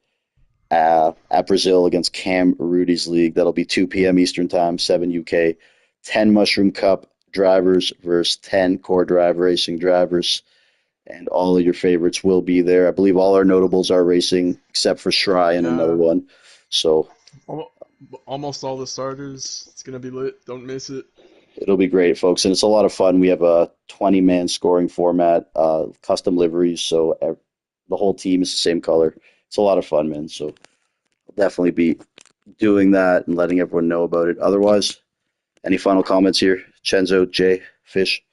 at Brazil against Cam Rudy's League. That'll be 2 p.m. Eastern Time, 7 UK. 10 Mushroom Cup drivers versus 10 Core Drive Racing drivers. And all of your favorites will be there. I believe all our notables are racing except for Shry and another Yeah, one. So almost all the starters. It's gonna be lit. Don't miss it. it'll be great, folks. And it's a lot of fun. We have a 20-man scoring format, custom liveries. So the whole team is the same color. It's a lot of fun, man. So I'll definitely be doing that and letting everyone know about it. Otherwise, any final comments here? Chenzo, Jay, Fish?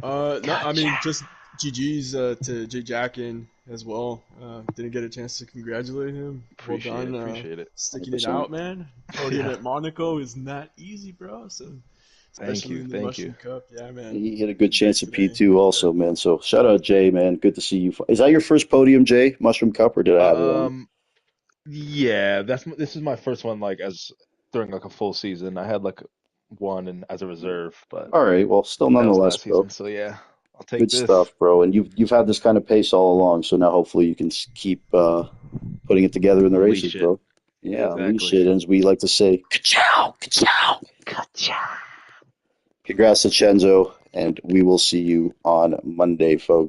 No, I mean just GG's to Jay Jackin as well. Didn't get a chance to congratulate him. Well Appreciate it. done, Appreciate it. sticking it 100%. out, man. Podium Yeah. at Monaco is not easy, bro. So Thank especially you. in the Thank you. Mushroom Cup, yeah, man. He had a good Great chance at today. P2 also, man. So shout out, Jay, man. Good to see you. Is that your first podium, Jay? Mushroom Cup, or did I have it wrong? Um, yeah, this is my first one like as during like a full season. I had like one and as a reserve, but All right. Well, still that was nonetheless, last bro. season. So yeah, I'll take Good this. stuff, bro. And you've had this kind of pace all along, so now hopefully you can keep putting it together in the races, Unleash it. bro. Yeah, unleash Exactly. it, and as we like to say, ka-chow, ka-chow. Congrats to Chenzo, and we will see you on Monday, folks.